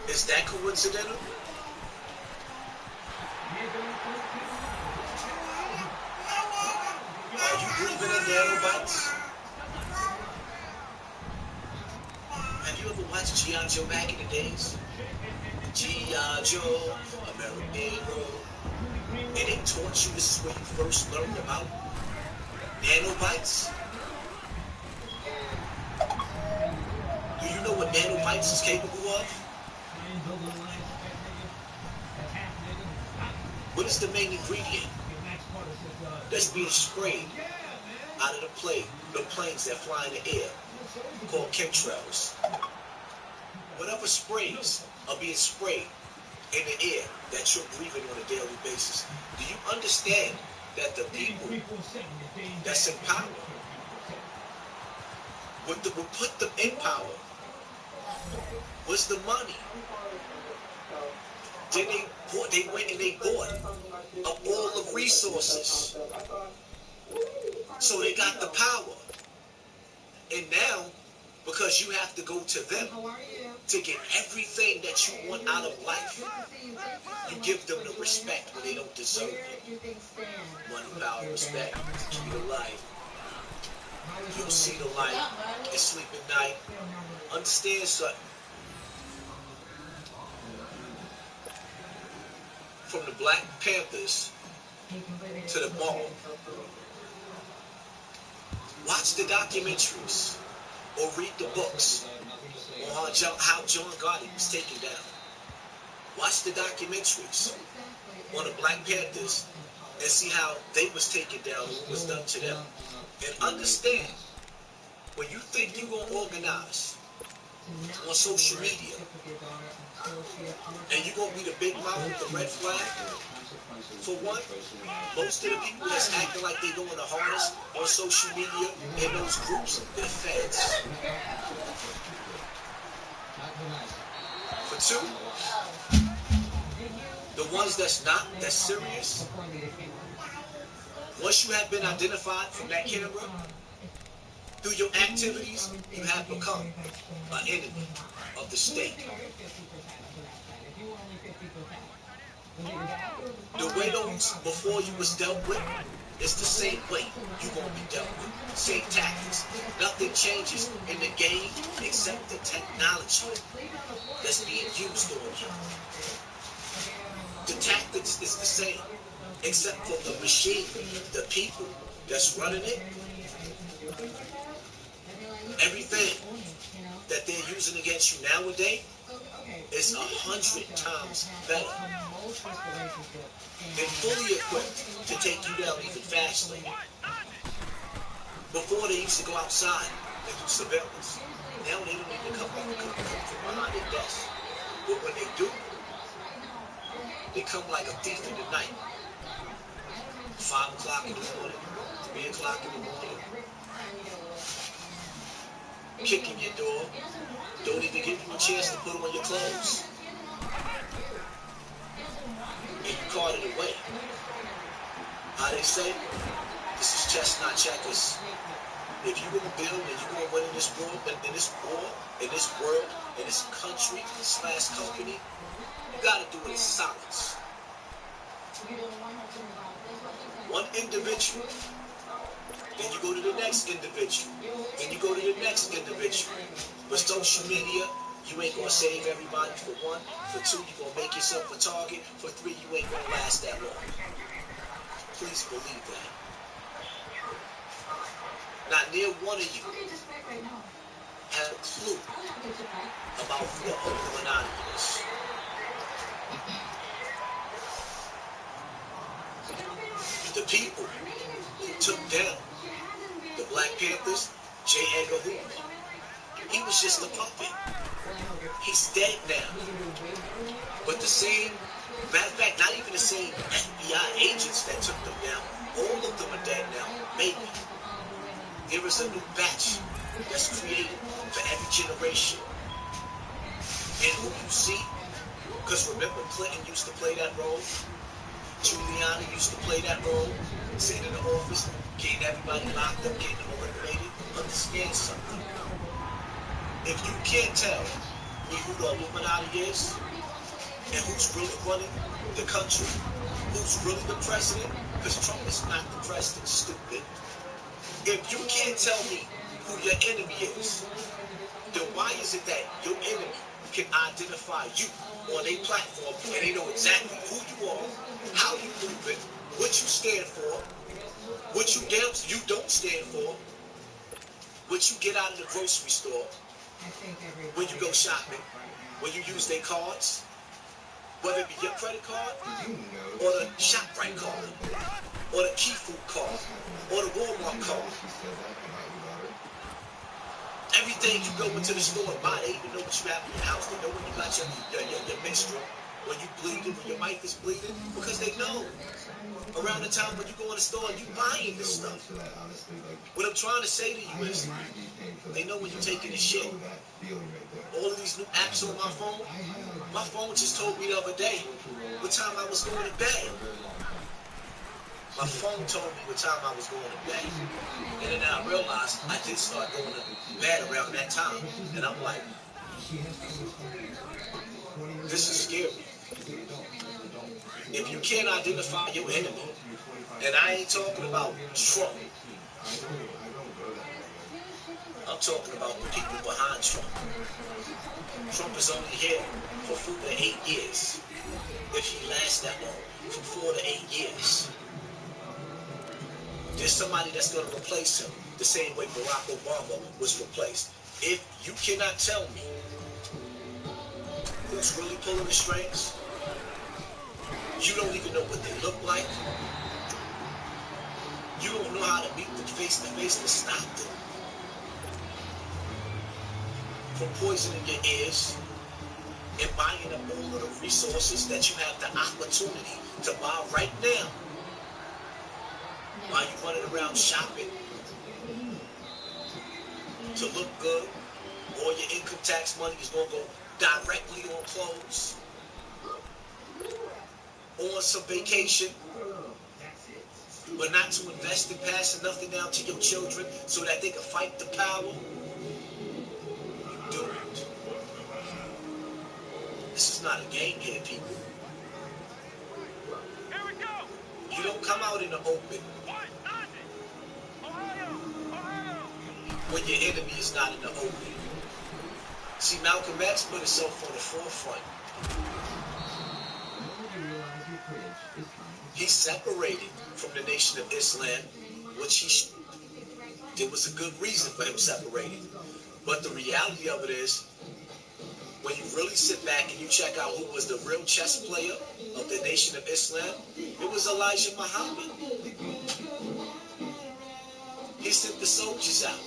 is that coincidental? Are you breathing in nanobites? Have you ever watched G.I. Joe back in the days? G.I. Joe, American Road. And they taught you, this is where you first learned about nanobites. Do you know what nanobites is capable of? What is the main ingredient that's being sprayed out of the planes that fly in the air, called chemtrails? Whatever sprays are being sprayed in the air that you're breathing on a daily basis. Do you understand that the people that's in power, what put them in power was the money? Then they went and they bought up all the resources. So they got the power. And now, because you have to go to them to get everything that you want out of life, you give them the respect when they don't deserve it. Money, power, respect, key to life. You'll see the light and sleep at night. Understand something. From the Black Panthers to the mall. Watch the documentaries or read the books on how John Gotti was taken down. Watch the documentaries on the Black Panthers and see how they was taken down and what was done to them. And understand, when you think you're going to organize on social media and you're going to be the big mouth with the red flag, for one, most of the people that's acting like they're doing the hardest on social media in those groups, they're feds. For two, the ones that's not, that's serious, once you have been identified from that camera, through your activities, you have become an enemy of the state. The way those before you was dealt with, it's the same way you're going to be dealt with. Same tactics. Nothing changes in the game except the technology that's being used on you. The tactics is the same, except for the machine, the people that's running it. Everything that they're using against you nowadays is 100 times better and fully equipped to take you down even faster. Before they used to go outside and do surveillance. Now they don't even come from behind their desk. But when they do, they come like a thief in the night. 5 o'clock in the morning, 3 o'clock in the morning, kicking your door, don't even give you a chance to put on your clothes. And you carted away. How they say, this is chestnut checkers. If you're going to build and you're going to win in this world, in this war, in this world, in this country / company, you got to do it in silence. One individual, then you go to the next individual, then you go to the next individual. With social media, you ain't going to save everybody for one. For two, you're going to make yourself a target. For three, you ain't going to last that long. Please believe that. Not near one of you had a clue about what Illuminati is. The people who took down the Black Panthers, J. Edgar Hoover, he was just a puppet. He's dead now. But the same, matter of fact, not even the same FBI agents that took them down, all of them are dead now, maybe. There is a new batch that's created for every generation. And who you see, because remember, Clinton used to play that role. Giuliani used to play that role, sitting in the office, getting everybody locked up, getting them eliminated. Understand something. If you can't tell me who the Illuminati is, and who's really running the country, who's really the president, because Trump is not the president, stupid. If you can't tell me who your enemy is, then why is it that your enemy can identify you on a platform and they know exactly who you are, how you move it, what you stand for, what you don't stand for, what you get out of the grocery store, when you go shopping, when you use their cards, whether it be your credit card, or the ShopRite card, or the Key Food card, or the Walmart card. Everything you go into the store and buy, they even know what you have in your house. They know when you got your menstrual, when you bleeding, when your wife is bleeding, because they know. Around the time when you go in the store, you buying this stuff. What I'm trying to say to you is, they know when you're taking a shit. All of these new apps on my phone just told me the other day what time I was going to bed. My phone told me what time I was going to bed. And then I realized I did start going to bed around that time. And I'm like, this is scary. If you can't identify your enemy, and I ain't talking about Trump, I'm talking about the people behind Trump. Trump is only here for 4 to 8 years. If he lasts that long, from 4 to 8 years. There's somebody that's going to replace him the same way Barack Obama was replaced. If you cannot tell me who's really pulling the strings, you don't even know what they look like. You don't know how to meet them face to face to stop them from poisoning your ears and buying up all of the resources that you have the opportunity to buy right now while you're running around shopping to look good. All your income tax money is going to go directly on clothes, on some vacation, but not to invest in passing nothing down to your children so that they can fight the power. You doomed. This is not a game here, people. Here we go. You don't come out in the open when your enemy is not in the open. See, Malcolm X put himself on the forefront. He separated from the Nation of Islam, which there was a good reason for him separating. But the reality of it is, when you really sit back and you check out who was the real chess player of the Nation of Islam, it was Elijah Muhammad. He sent the soldiers out.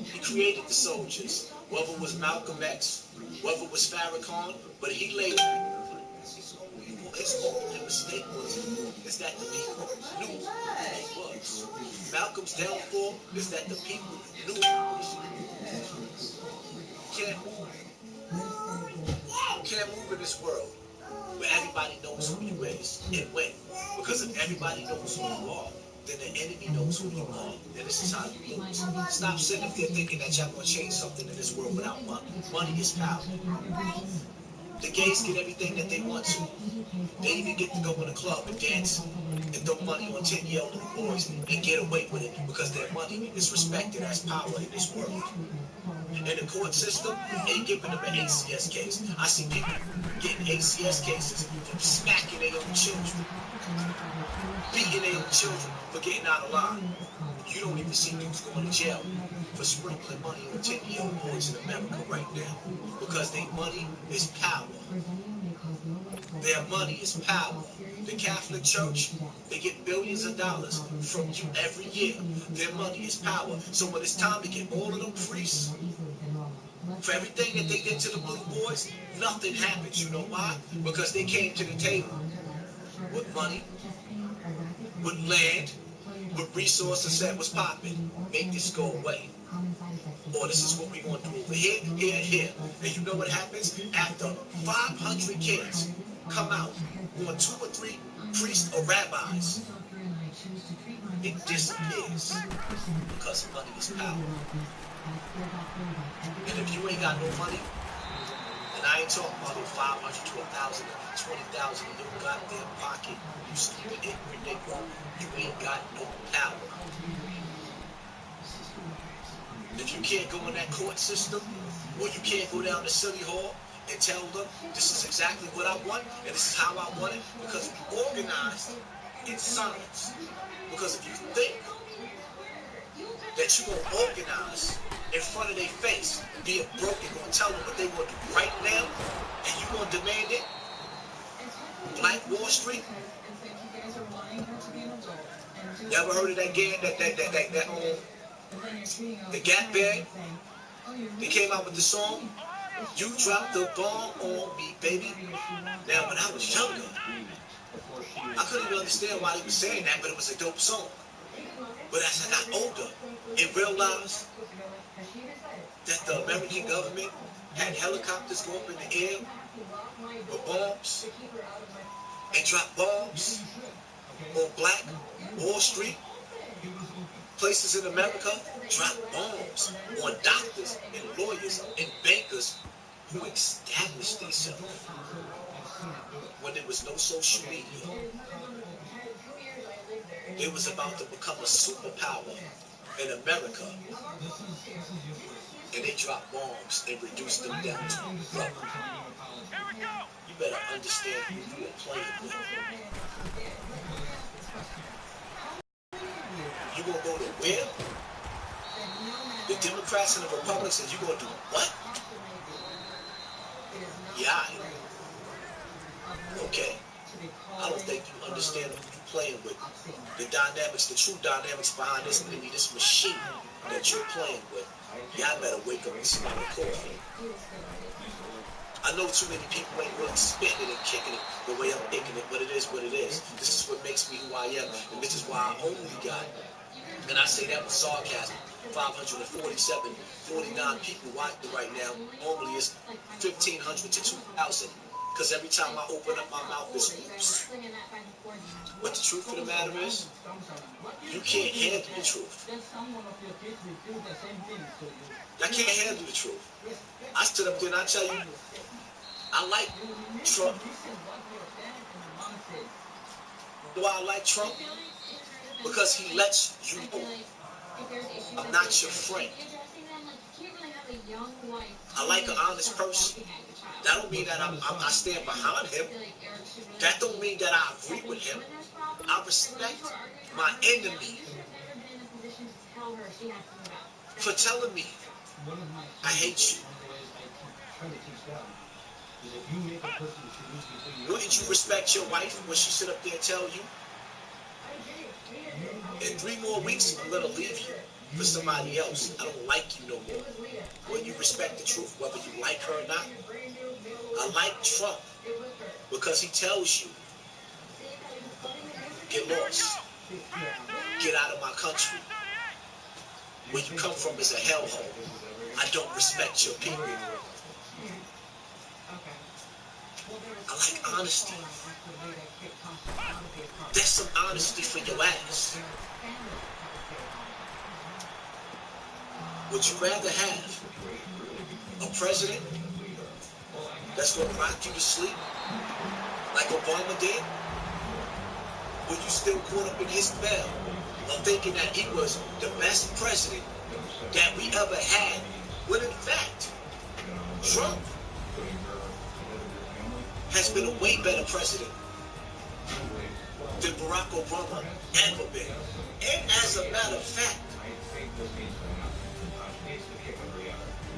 He created the soldiers. Whether it was Malcolm X, whether it was Farrakhan, but he laid his only mistake is that the people knew who he was. Malcolm's downfall is that the people knew who he was. Can't move in this world where everybody knows who you is and when. Because if everybody knows who you are, then the enemy knows who you are. And this is how you lose. Stop sitting up there thinking that y'all going to change something in this world without money. Money is power. The gays get everything that they want to. They even get to go in the club and dance and throw money on 10-year-old little boys and get away with it because their money is respected as power in this world. And the court system ain't giving them an ACS case. I see people getting ACS cases from smacking their own children, beating their own children for getting out of line. You don't even see dudes going to jail for sprinkling money on 10-year-old boys in America right now because their money is power. Their money is power. The Catholic Church, they get billions of dollars from you every year. Their money is power. So when it's time to get all of them priests, for everything that they did to the little boys, nothing happens. You know why? Because they came to the table with money, with land, with resources that was popping. Make this go away. Or this is what we want to do over here, here, and here. And you know what happens? After 500 kids come out on 2 or 3 priests or rabbis, it disappears because money is power. And if you ain't got no money, and I ain't talking about no 500 to 1,000 or 20,000 in your goddamn pocket, you stupid ignorant nigga, you ain't got no power. If you can't go in that court system, or you can't go down to City Hall and tell them this is exactly what I want, and this is how I want it, because we organized in silence. Because if you think that you're going to organize in front of their face, being broke and going to tell them what they want to do right now, and you're going to demand it, Black Wall Street, you ever heard of that game, the Gap Band? They came out with the song, You Dropped the Bomb on Me, Baby. Now, when I was younger, I couldn't even understand why they were saying that, but it was a dope song. But as I got older and realized that the American government had helicopters go up in the air with bombs and drop bombs on Black Wall Street, places in America, drop bombs on doctors and lawyers and bankers who established themselves when there was no social media. They was about to become a superpower in America, and they dropped bombs and reduced them down to rubble. You better understand who you are playing with. You gonna go to where? The Democrats and the Republicans, you gonna do what? Yeah. Okay. I don't think you understand who you're playing with. The dynamics, the true dynamics behind this machine that you're playing with. Y'all better wake up and smell the coffee. I know too many people ain't really spitting it and kicking it the way I'm thinking it, but it is what it is. This is what makes me who I am, and this is why I only got, and I say that with sarcasm, 547, 49 people watching right now. Normally it's 1,500 to 2,000. Because every time I open up my mouth, it's oops. But the truth of the matter is, you can't handle the truth. I can't handle the truth. I stood up there and I tell you, I like Trump. Why I like Trump? Because he lets you know I'm not your friend. I like an honest person. That don't mean that I stand behind him. That don't mean that I agree with him. I respect my enemy for telling me I hate you. Wouldn't you respect your wife when she sit up there and tell you, in 3 more weeks I'm gonna leave you for somebody else. I don't like you no more. Wouldn't you respect the truth, whether you like her or not? I like Trump because he tells you, get lost. Get out of my country. Where you come from is a hellhole. I don't respect your people. I like honesty. There's some honesty for your ass. Would you rather have a president that's going to rock you to sleep like Obama did? Were you still caught up in his spell of thinking that he was the best president that we ever had? When in fact, Trump has been a way better president than Barack Obama ever been. And as a matter of fact,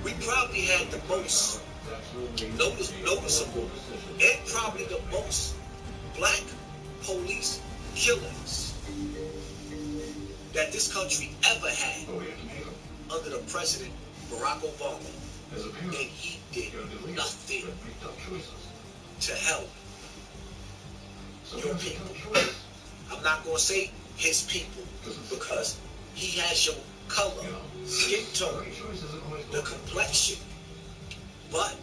we probably had the most noticeable and probably the most black police killings that this country ever had under the president Barack Obama. And he did nothing to help your people. I'm not going to say his people because he has your color, skin tone, the complexion, but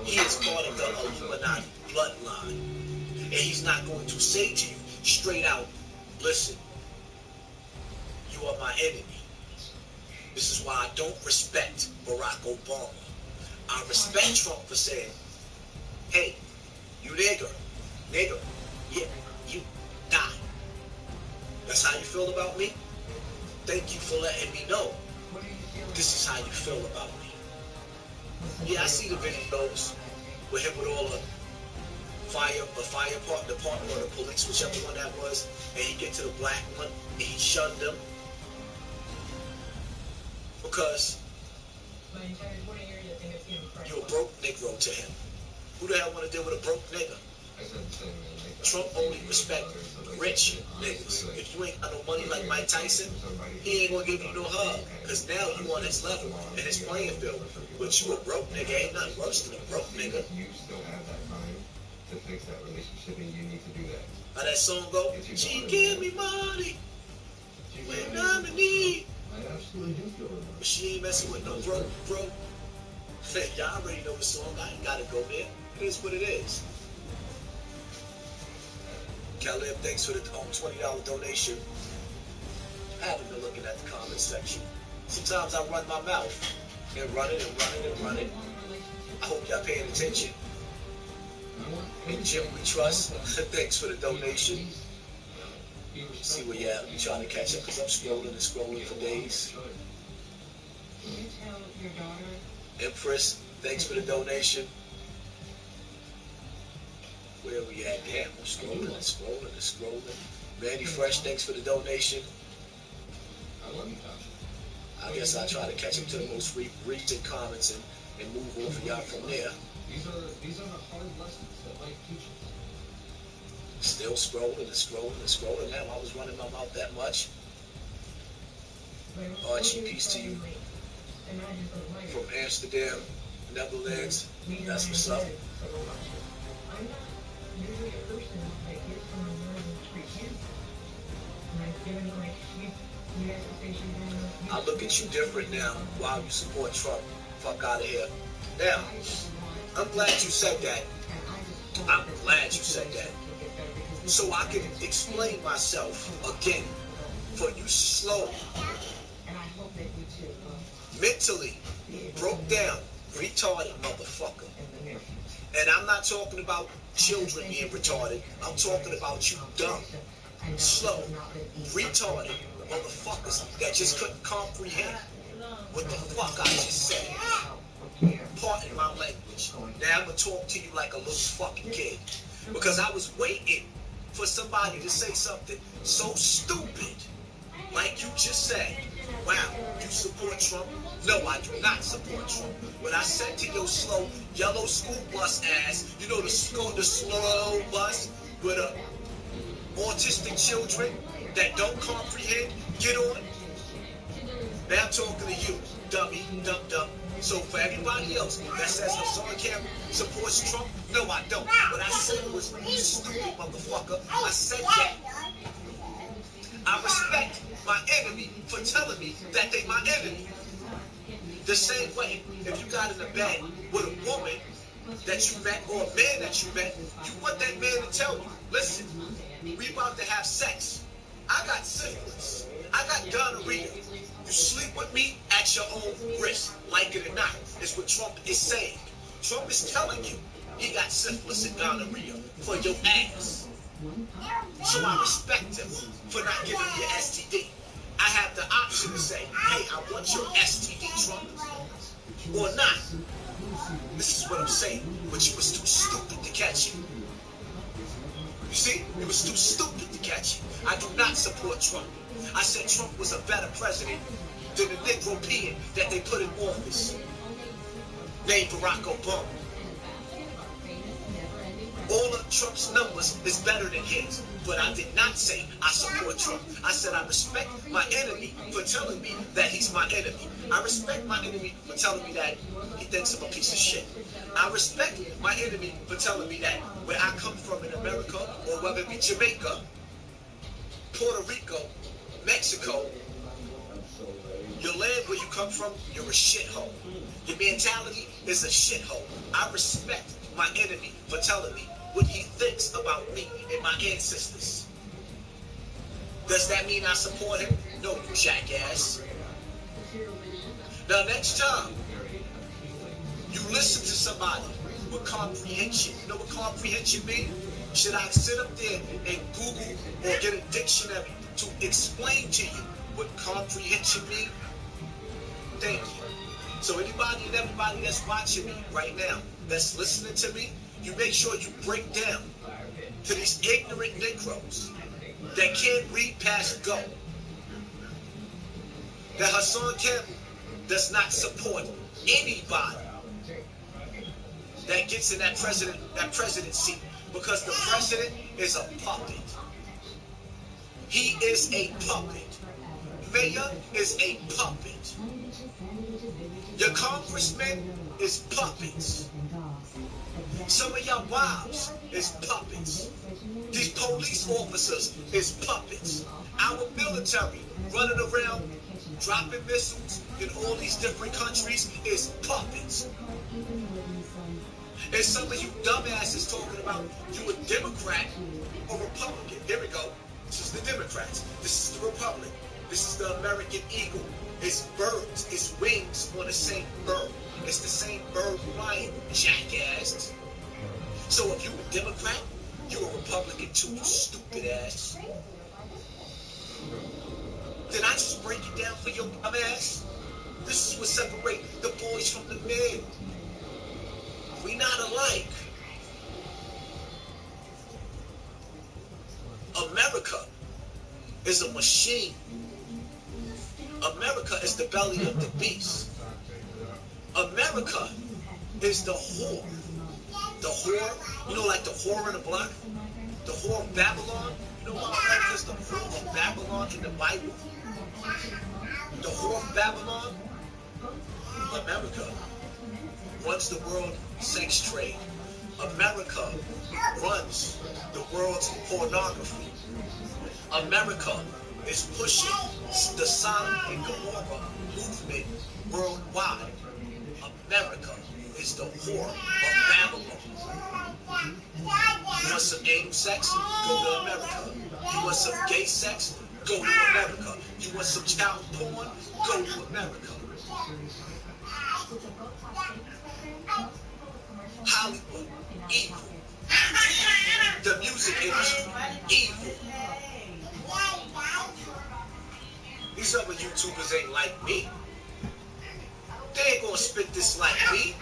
he is part of the Illuminati bloodline. And he's not going to say to you straight out, listen, you are my enemy. This is why I don't respect Barack Obama. I respect Trump for saying, hey, you nigger, yeah, you die. That's how you feel about me? Thank you for letting me know. This is how you feel about me. Yeah, I see the videos with him with all the department or the police, whichever one that was, and he get to the black one and he shunned them because you're a broke Negro to him. Who the hell want to deal with a broke nigga? Trump only respect rich niggas. If you ain't got no money like Mike Tyson, he ain't gonna give you no hug. Because now you on his level and his playing field. But you a broke nigga, ain't nothing worse than a broke nigga. You still have that time to fix that relationship and you need to do that. How that song go? She give me money when I'm in need. I absolutely do feel it. But she ain't messing with no broke. Y'all already know the song. I ain't gotta go there. It is what it is. Caleb, thanks for the $20 donation. I haven't been looking at the comment section. Sometimes I run my mouth and run it and run it and run it. I hope y'all paying attention. And Jim, we trust. Thanks for the donation. See where you're at. I'm trying to catch up because I'm scrolling and scrolling for days. Empress, thanks for the donation. Where are we at? Damn, I'm scrolling and scrolling and scrolling. Randy Fresh, thanks for the donation. I guess I'll try to catch up to the most recent comments and move on for y'all from there. These are the hard lessons that life teaches. Still scrolling and scrolling and scrolling. Now I was running my mouth that much. Archie, peace to you. From Amsterdam, Netherlands. That's what's up. I look at you different now. Wow, you support Trump. Fuck out of here. Now, I'm glad you said that. I'm glad you said that. So I can explain myself again for you slow, mentally broke down, retarded motherfucker. And I'm not talking about children being retarded. I'm talking about you dumb, slow, retarded motherfuckers that just couldn't comprehend what the fuck I just said. Pardon my language. Now I'm gonna talk to you like a little fucking kid. Because I was waiting for somebody to say something so stupid, like you just said. Wow, you support Trump? No, I do not support Trump. When I said to your slow yellow school bus ass, you know the slow bus with autistic children that don't comprehend, get on. Now I'm talking to you, dummy, dumb. So for everybody else that says Hassan Campbell supports Trump, no, I don't. What I said was, you stupid motherfucker. I said that. I respect my enemy for telling me that they my enemy. The same way, if you got in a bed with a woman that you met or a man that you met, you want that man to tell you, listen, we about to have sex. I got syphilis. I got gonorrhea. You sleep with me at your own risk, like it or not. Is what Trump is saying. Trump is telling you he got syphilis and gonorrhea for your ass. So I respect him for not giving me an STD. I have the option to say, hey, I want your STD, Trump, or not. This is what I'm saying, but you was too stupid to catch it. You see, it was too stupid to catch it. I do not support Trump. I said Trump was a better president than the Negro peon that they put in office, named Barack Obama. All of Trump's numbers is better than his. But I did not say I support Trump. I said I respect my enemy for telling me that he's my enemy. I respect my enemy for telling me that he thinks I'm a piece of shit. I respect my enemy for telling me that where I come from in America, or whether it be Jamaica, Puerto Rico, Mexico, your land where you come from, you're a shithole. Your mentality is a shithole. I respect my enemy for telling me what he thinks about me and my ancestors. Does that mean I support him? No, you jackass. Now, next time you listen to somebody with comprehension, you know what comprehension means? Should I sit up there and Google or get a dictionary to explain to you what comprehension means? Thank you. So anybody and everybody that's watching me right now, that's listening to me, you make sure you break down to these ignorant Negroes that can't read past go that Hassan Campbell does not support anybody that gets in that presidency, because the president is a puppet. He is a puppet. Mayor is a puppet. Your congressman is puppets. Some of y'all wives is puppets. These police officers is puppets. Our military running around dropping missiles in all these different countries is puppets. And some of you dumbasses talking about you a Democrat or Republican. There we go. This is the Democrats. This is the Republic. This is the American eagle. It's birds. It's wings on the same bird. It's the same bird flying, jackass. So if you a Democrat, you a Republican too, you stupid ass. Did I just break it down for your dumb ass? This is what separates the boys from the men. We not alike. America is a machine. America is the belly of the beast. America is the whore. The whore, you know, like the whore in the block? The whore of Babylon? You know what America is? The whore of Babylon in the Bible? The whore of Babylon? America runs the world sex trade. America runs the world's pornography. America is pushing the Sodom and Gomorrah movement worldwide. America is the whore of Babylon. You want some anal sex? Go to America. You want some gay sex? Go to America. You want some child porn? Go to America. Hollywood, evil. The music industry, evil. These other YouTubers ain't like me. They ain't gonna spit this like me.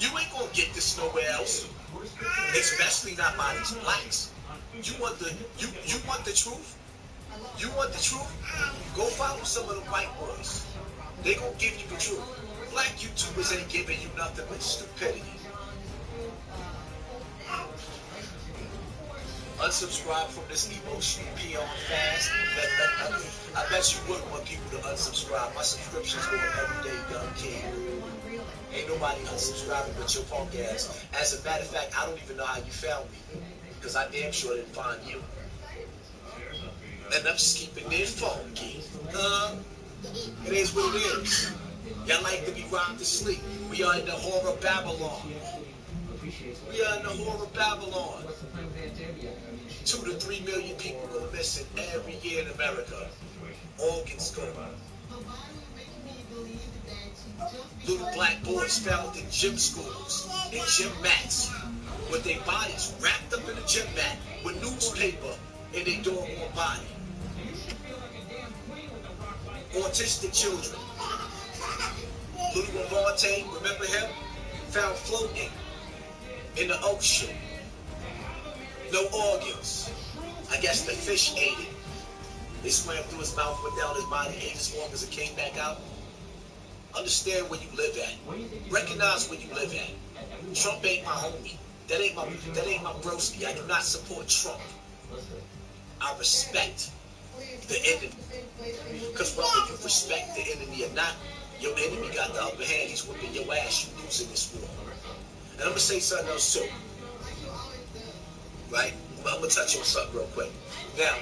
You ain't gonna get this nowhere else. Especially not by these blacks. You want the truth? You want the truth? Go follow some of the white boys. They gonna give you the truth. Black YouTubers ain't giving you nothing but stupidity. Unsubscribe from this emotional peon fast. I bet you would want people to unsubscribe. My subscription's going every day, young kid. Ain't nobody unsubscribing but your punk ass. As a matter of fact, I don't even know how you found me. Because I damn sure didn't find you. And I'm just keeping it funky. It is what it is. Y'all like to be rocked to sleep. We are in the horror of Babylon. We are in the horror of Babylon. 2 to 3 million people go missing every year in America. Organs go. Little black boys found in gym schools, in gym mats, with their bodies wrapped up in a gym mat with newspaper in their doggone body. Autistic children. Little Ravante, remember him? Found floating in the ocean. No organs. I guess the fish ate it. They swam through his mouth, went down his body, ate his organs, and came back out. Understand where you live at. Recognize where you live at. Trump ain't my homie. That ain't my broski. I do not support Trump. I respect the enemy. Because whether you respect the enemy or not, your enemy got the upper hand. He's whipping your ass. You losing this war. And I'm going to say something else too. Right? I'm going to touch on something real quick. Now,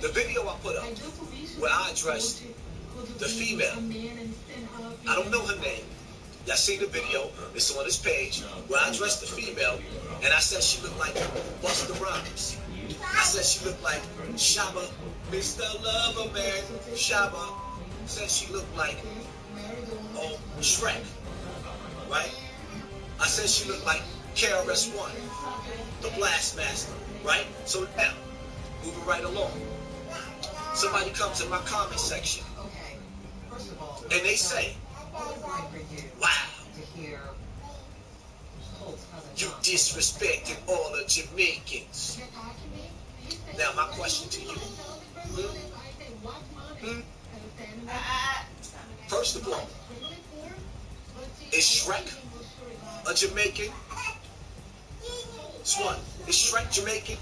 the video I put up where I addressed the female, I don't know her name. Y'all see the video, it's on this page, where I addressed the female, and I said she looked like Busta Rhymes. I said she looked like Shabba, Mr. Lover Man, Shabba. I said she looked like Shrek, right? I said she looked like KRS-One, the Blast Master, right? So now, moving right along. Somebody comes in my comment section, and they say, wow, you disrespected all the Jamaicans. Now my question to you, first of all, is Shrek a Jamaican? It's one. Is Shrek Jamaican?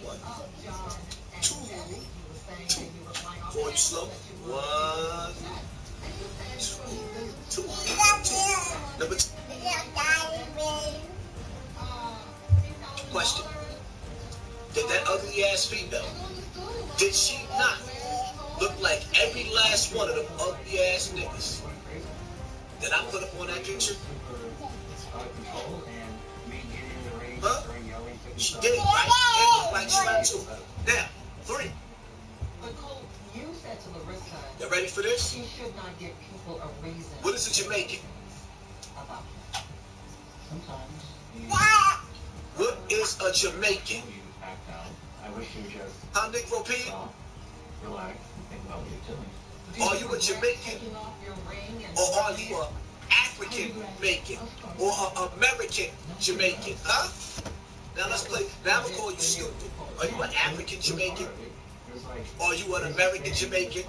1, 2, 2. Going slow. 1, 2, 2. Number 2. Question. Did that ugly ass female, did she not look like every last one of them ugly ass niggas Did I put up on that picture? Huh? She did, right? And looked like she had too. Now, 3. You said to Larissa, you ready for this? she should not give people a reason. What is a Jamaican? Sometimes. What is a Jamaican? I wish you just Huh, Negro P? relax and think about what you're doing. Are you a Jamaican? Or are you a African Jamaican? Or an American Jamaican? Huh? Now let's play. Now I'm gonna call you stupid. Are you an African Jamaican? Are you an American Jamaican?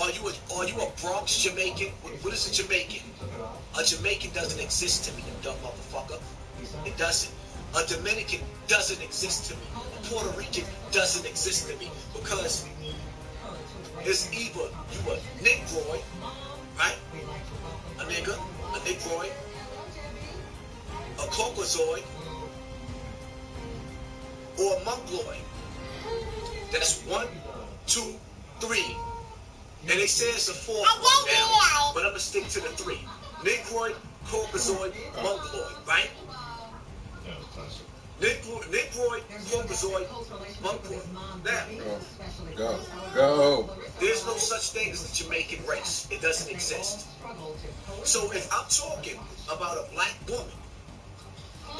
Are you a Bronx Jamaican? What is a Jamaican? A Jamaican doesn't exist to me, you dumb motherfucker. It doesn't. A Dominican doesn't exist to me. A Puerto Rican doesn't exist to me. Because it's either you a Negroid, right? A nigga, a Negroid, a Caucasoid, or a Mongoloid. That's 1, 2, 3. And they say it's a 4th one now, but I'm gonna stick to the 3. Negroid, Caucasoid, Mongoloid, right? Negroid, Caucasoid, Mongoloid. Now, Go. there's no such thing as the Jamaican race. It doesn't exist. So if I'm talking about a black woman,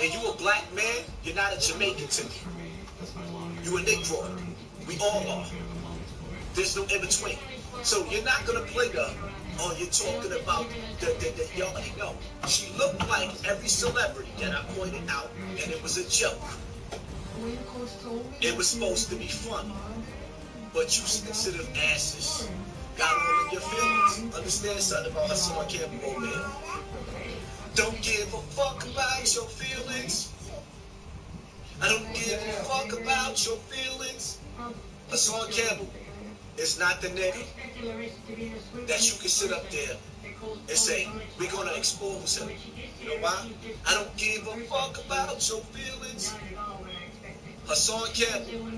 and you a black man, you're not a Jamaican to me. You a Negroid. We all are. There's no in between. So you're not gonna play the, oh, you're talking about the y'all already know. She looked like every celebrity that I pointed out, and it was a joke. It was supposed to be funny. But you sensitive asses got all in your feelings. Understand something about her son Campbell over here. Don't give a fuck about your feelings. I don't give a fuck about your feelings. Hassan Campbell is not the nigga that you can sit up there and say, we're going to expose him. You know why? I don't give a fuck about your feelings. Hassan Campbell,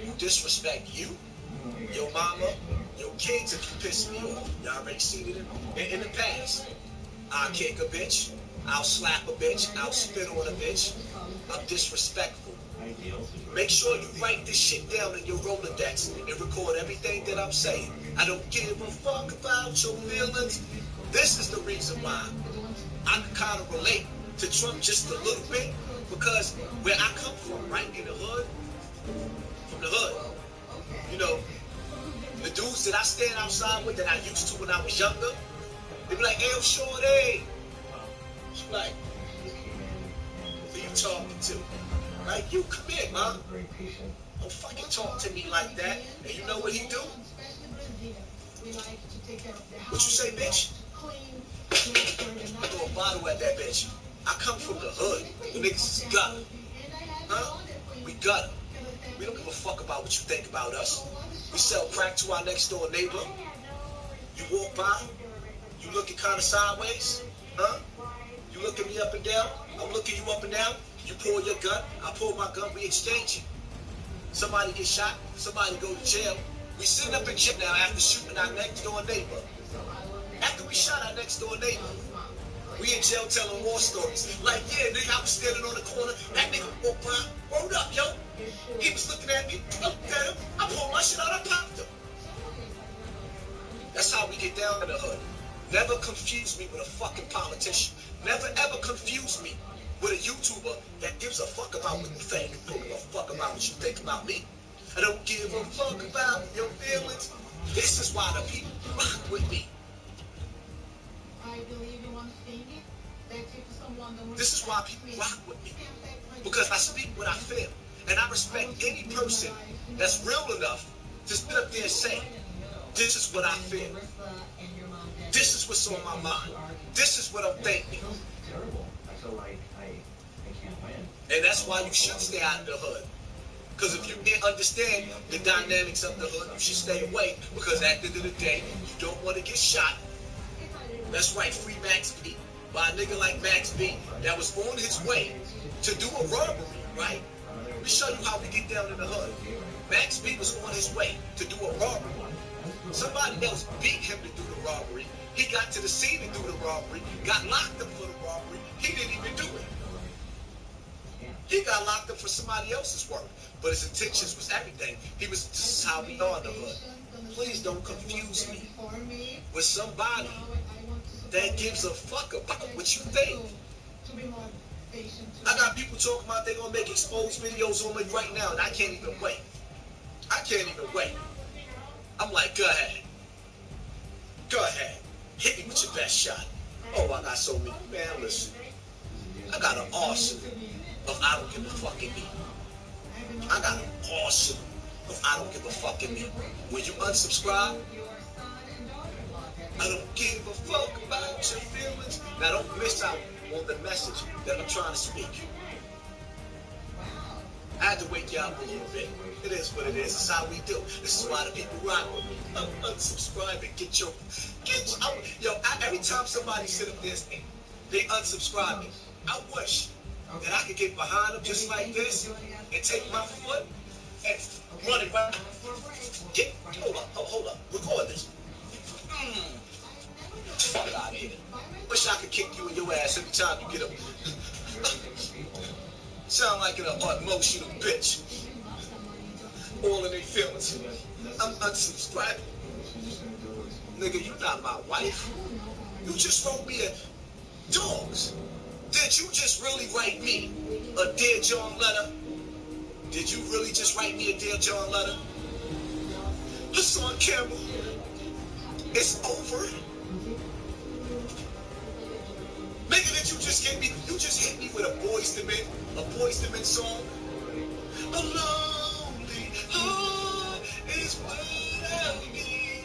you disrespect you, your mama, your kids if you piss me off. Y'all already seen it in the past. I'll kick a bitch. I'll slap a bitch. I'll spit on a bitch. I'm disrespectful. Make sure you write this shit down in your Rolodex and record everything that I'm saying. I don't give a fuck about your feelings. This is the reason why I can kind of relate to Trump just a little bit, because where I come from, right in the hood, from the hood, you know, the dudes that I stand outside with that I used to when I was younger, they be like, hey, yo, shorty. She like, who you talking to? Like, you come here, man. Don't fucking talk to me like that. And you know what he do? What you say, bitch? Throw a bottle at that bitch. I come from the hood. The niggas is gutter. Huh? We gutter. We don't give a fuck about what you think about us. We sell crack to our next door neighbor. You walk by, you looking kind of sideways. Huh? You looking me up and down. I'm looking you up and down. You pull your gun, I pull my gun, we exchange it. Somebody get shot, somebody go to jail. We sitting up in jail now after shooting our next door neighbor. After we shot our next door neighbor, we in jail telling war stories. Like, yeah, nigga, I was standing on the corner, that nigga walked by, rolled up, yo. He was looking at me, I looked at him, I pulled my shit out, I popped him. That's how we get down in the hood. Never confuse me with a fucking politician. Never ever confuse me with a YouTuber that gives a fuck about what you think. I don't give a fuck about what you think about me. I don't give a fuck about your feelings. This is why the people rock with me. This is why people rock with me. Because I speak what I feel. And I respect any person that's real enough to sit up there and say, this is what I feel. This is what's on my mind. This is what I'm thinking. I feel like I can't win. And that's why you should stay out of the hood. Because if you can't understand the dynamics of the hood, you should stay away. Because at the end of the day, you don't want to get shot. That's right, free Max B. By a nigga like Max B that was on his way to do a robbery, right? Let me show you how we get down in the hood. Max B was on his way to do a robbery. Somebody else beat him to do the robbery, He got to the scene and do the robbery, got locked up for the robbery. He didn't even do it. He got locked up for somebody else's work, but his intentions was everything. This is how we are in the hood. Please don't confuse me with somebody that gives a fuck about what you think. I got people talking about they gonna make exposed videos on me right now, and I can't even wait. I can't even wait. I'm like, go ahead. Go ahead. Hit me with your best shot. Oh, I got so many. Man, listen. I got an arsenal of I don't give a fuck in me. I got an arsenal of I don't give a fuck in me. When you unsubscribe, I don't give a fuck about your feelings. Now don't miss out on the message that I'm trying to speak. I had to wake you up a little bit. It is what it is. It's how we do. This is why the people rock with me. Unsubscribe and get your every time somebody sit up there and they unsubscribe me, I wish that I could get behind them just like this and take my foot and run it right. Hold up. Record this. Fuck out of here. Wish I could kick you in your ass every time you get up. Sound like an emotional bitch. All in their feelings. I'm unsubscribing. Nigga, you not my wife. You just wrote me a dogs. Did you just really write me a Dear John letter? Did you really just write me a Dear John letter? It's on camera. It's over. Nigga, did you just hit me? You just hit me with a Boyz II Men song? A lonely heart is what I need,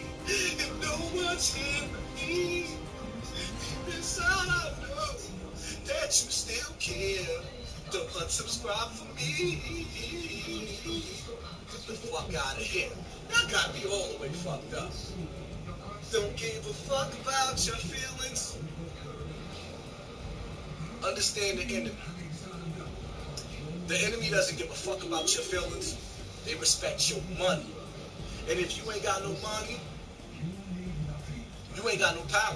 and no one's here for me. Inside I know that you still care. Don't unsubscribe for me. Get the fuck out of here. That got me all the way fucked up. Don't give a fuck about your feelings. Understand the enemy. The enemy doesn't give a fuck about your feelings. They respect your money. And if you ain't got no money, you ain't got no power.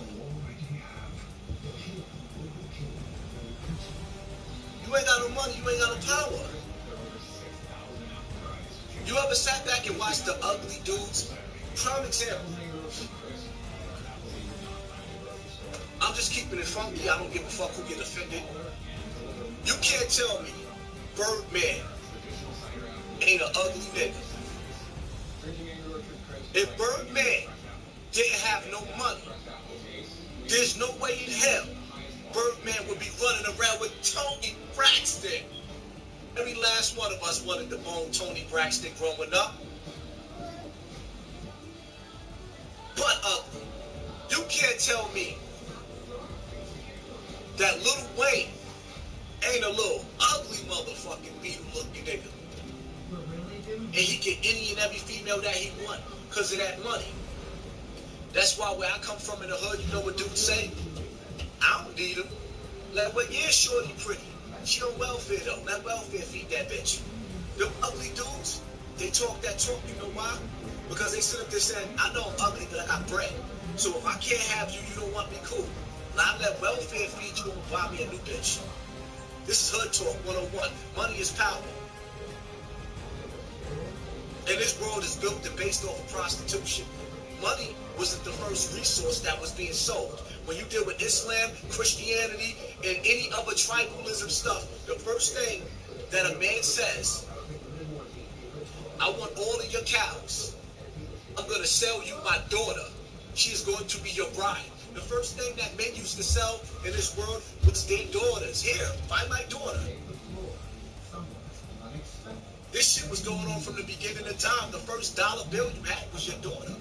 You ain't got no money, you ain't got no power. You ever sat back and watched the ugly dudes? Prime example. I'm just keeping it funky. I don't give a fuck who get offended. You can't tell me Birdman ain't an ugly nigga. If Birdman didn't have no money, there's no way in hell Birdman would be running around with Tony Braxton. Every last one of us wanted to own Tony Braxton growing up. But ugly. You can't tell me that Lil Wayne ain't a little ugly motherfucking beetle-looking nigga. And he get any and every female that he want because of that money. That's why where I come from in the hood, you know what dudes say? I don't need him. Like, well, yeah, shorty pretty. She on welfare, though. Let welfare feed that bitch. Them ugly dudes, they talk that talk. You know why? Because they sit up there saying, I know I'm ugly, but I got bread. So if I can't have you, you don't want me, cool. Now I let welfare feed you and buy me a new bitch. This is Hood Talk 101. Money is power. And this world is built and based off of prostitution. Money wasn't the first resource that was being sold. When you deal with Islam, Christianity, and any other tribalism stuff, the first thing that a man says, I want all of your cows. I'm going to sell you my daughter. She is going to be your bride. The first thing that men used to sell in this world was their daughters. Here, buy my daughter. This shit was going on from the beginning of time. The first dollar bill you had was your daughter.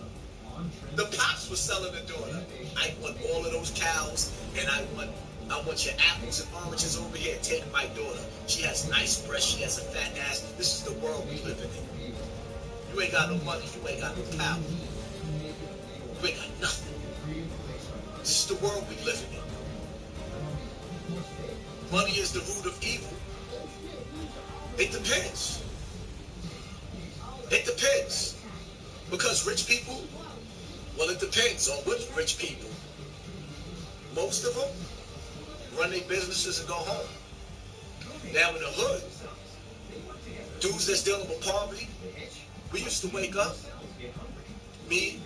The pops was selling the daughter. I want all of those cows, and I want your apples and oranges over here. Take my daughter. She has nice breasts. She has a fat ass. This is the world we live in. You ain't got no money. You ain't got no power. You ain't got nothing. This is the world we live in. Money is the root of evil. It depends. It depends. Because rich people, well, it depends on which rich people. most of them run their businesses and go home. Now in the hood, dudes that's dealing with poverty, we used to wake up, me,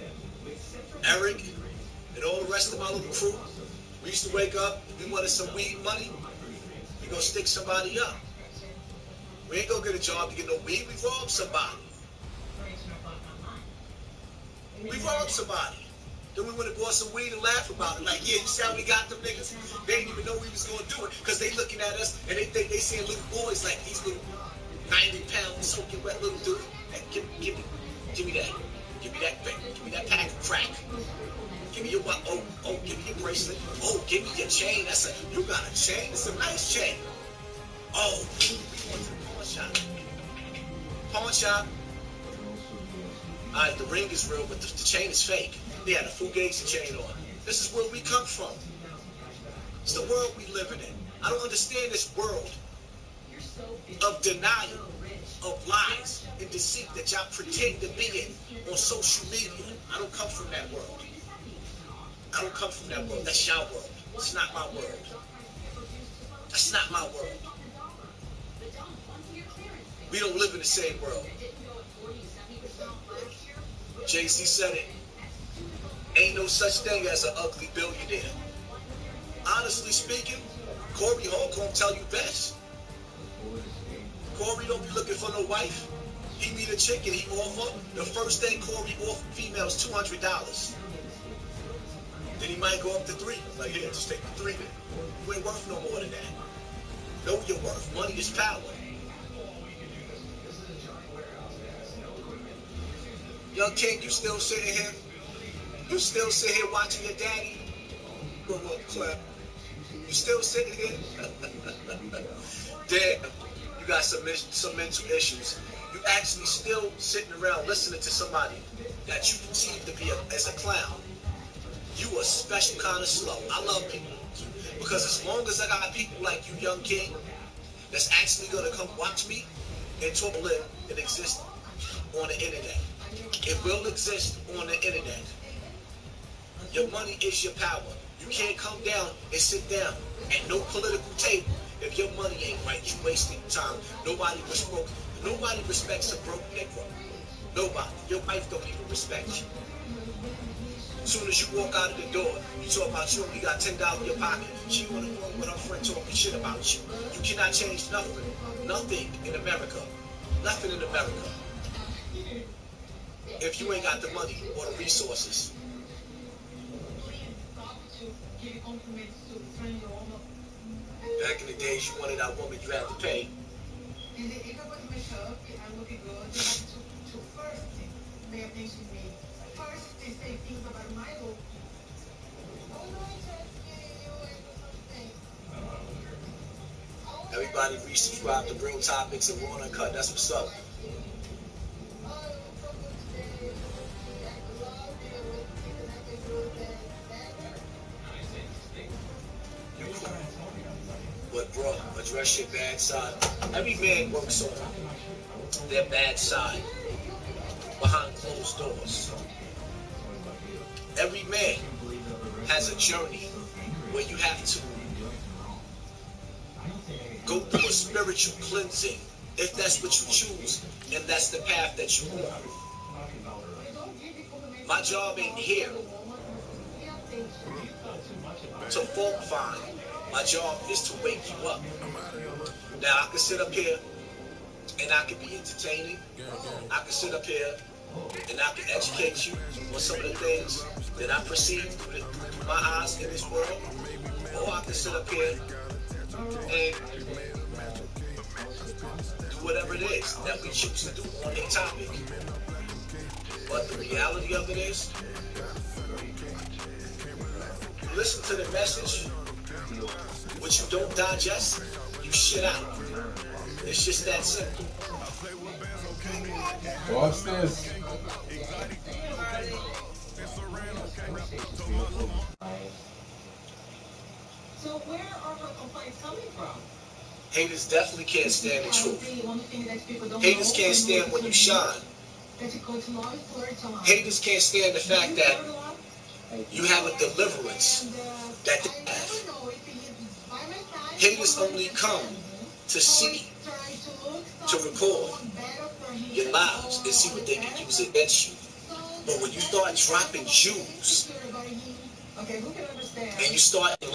Eric, and all the rest of my little crew, we used to wake up, if we wanted some weed money, we go stick somebody up. We ain't gonna get a job to get no weed, we robbed somebody. We robbed somebody. Then we went and bought some weed and laugh about it. Like, yeah, you see how we got them niggas? They didn't even know we was gonna do it, because they looking at us and they think they seeing little boys like these little 90-pound soaking wet little dude. Hey, give me that. Give me that thing. Give me that pack of crack. Give me your what? Oh, give me your bracelet. Oh, give me your chain. You got a chain? It's a nice chain. Oh, we went to the pawn shop. Pawn shop. Alright, the ring is real, but the chain is fake. They had a Fugazi chain on. This is where we come from. It's the world we living in. I don't understand this world of denial, of lies and deceit that y'all pretend to be in on social media. I don't come from that world. I don't come from that world. That's your world. It's not my world. That's not my world. We don't live in the same world. Jay-Z said it. Ain't no such thing as an ugly billionaire. Honestly speaking, Corey Hall gonna tell you best. Corey don't be looking for no wife. He meet a chick and he offer. The first thing Corey offer female is $200. Then he might go up to $3. Like, yeah, just take the $3 then. You ain't worth no more than that. Know your worth. Money is power. Young King, you still sitting here? You still sit here watching your daddy? Grow up, clap. You still sitting here? Damn, you got some mental issues. You actually still sitting around listening to somebody that you perceive to be as a clown. You a special kind of slow. I love people. Because as long as I got people like you, Young King, that's actually going to come watch me and talk, live, and exist on the internet. It will exist on the internet. Your money is your power. You can't come down and sit down at no political table if your money ain't right. You wasting time. Nobody respects a broke Negro. Nobody. Your wife don't even respect you. As soon as you walk out of the door, you talk about you only got $10 in your pocket. She on the phone with her friend talking shit about you. You cannot change nothing. Nothing in America. Nothing in America. If you ain't got the money or the resources. Back in the days, you wanted that woman, you had to pay. Everybody resubscribe to Real Topics and Raw Uncut. That's what's up. But bro, address your bad side. Every man works on their bad side behind closed doors. Every man has a journey where you have to go through a spiritual cleansing, if that's what you choose, and that's the path that you want. My job ain't here to fault find. My job is to wake you up. Now, I can sit up here and I can be entertaining. I can sit up here and I can educate you on some of the things that I perceive through my eyes in this world. Or I can sit up here and do whatever it is that we choose to do on a topic. But the reality of it is, you listen to the message, what you don't digest, you shit out. It's just that simple. What's this? So where are her complaints coming from? Haters definitely can't stand the truth. Haters can't stand when you shine. Haters can't stand the fact that You have a deliverance that they have. Haters only come to see, to record your lives and see what they can use against you. But when you start dropping jewels and you start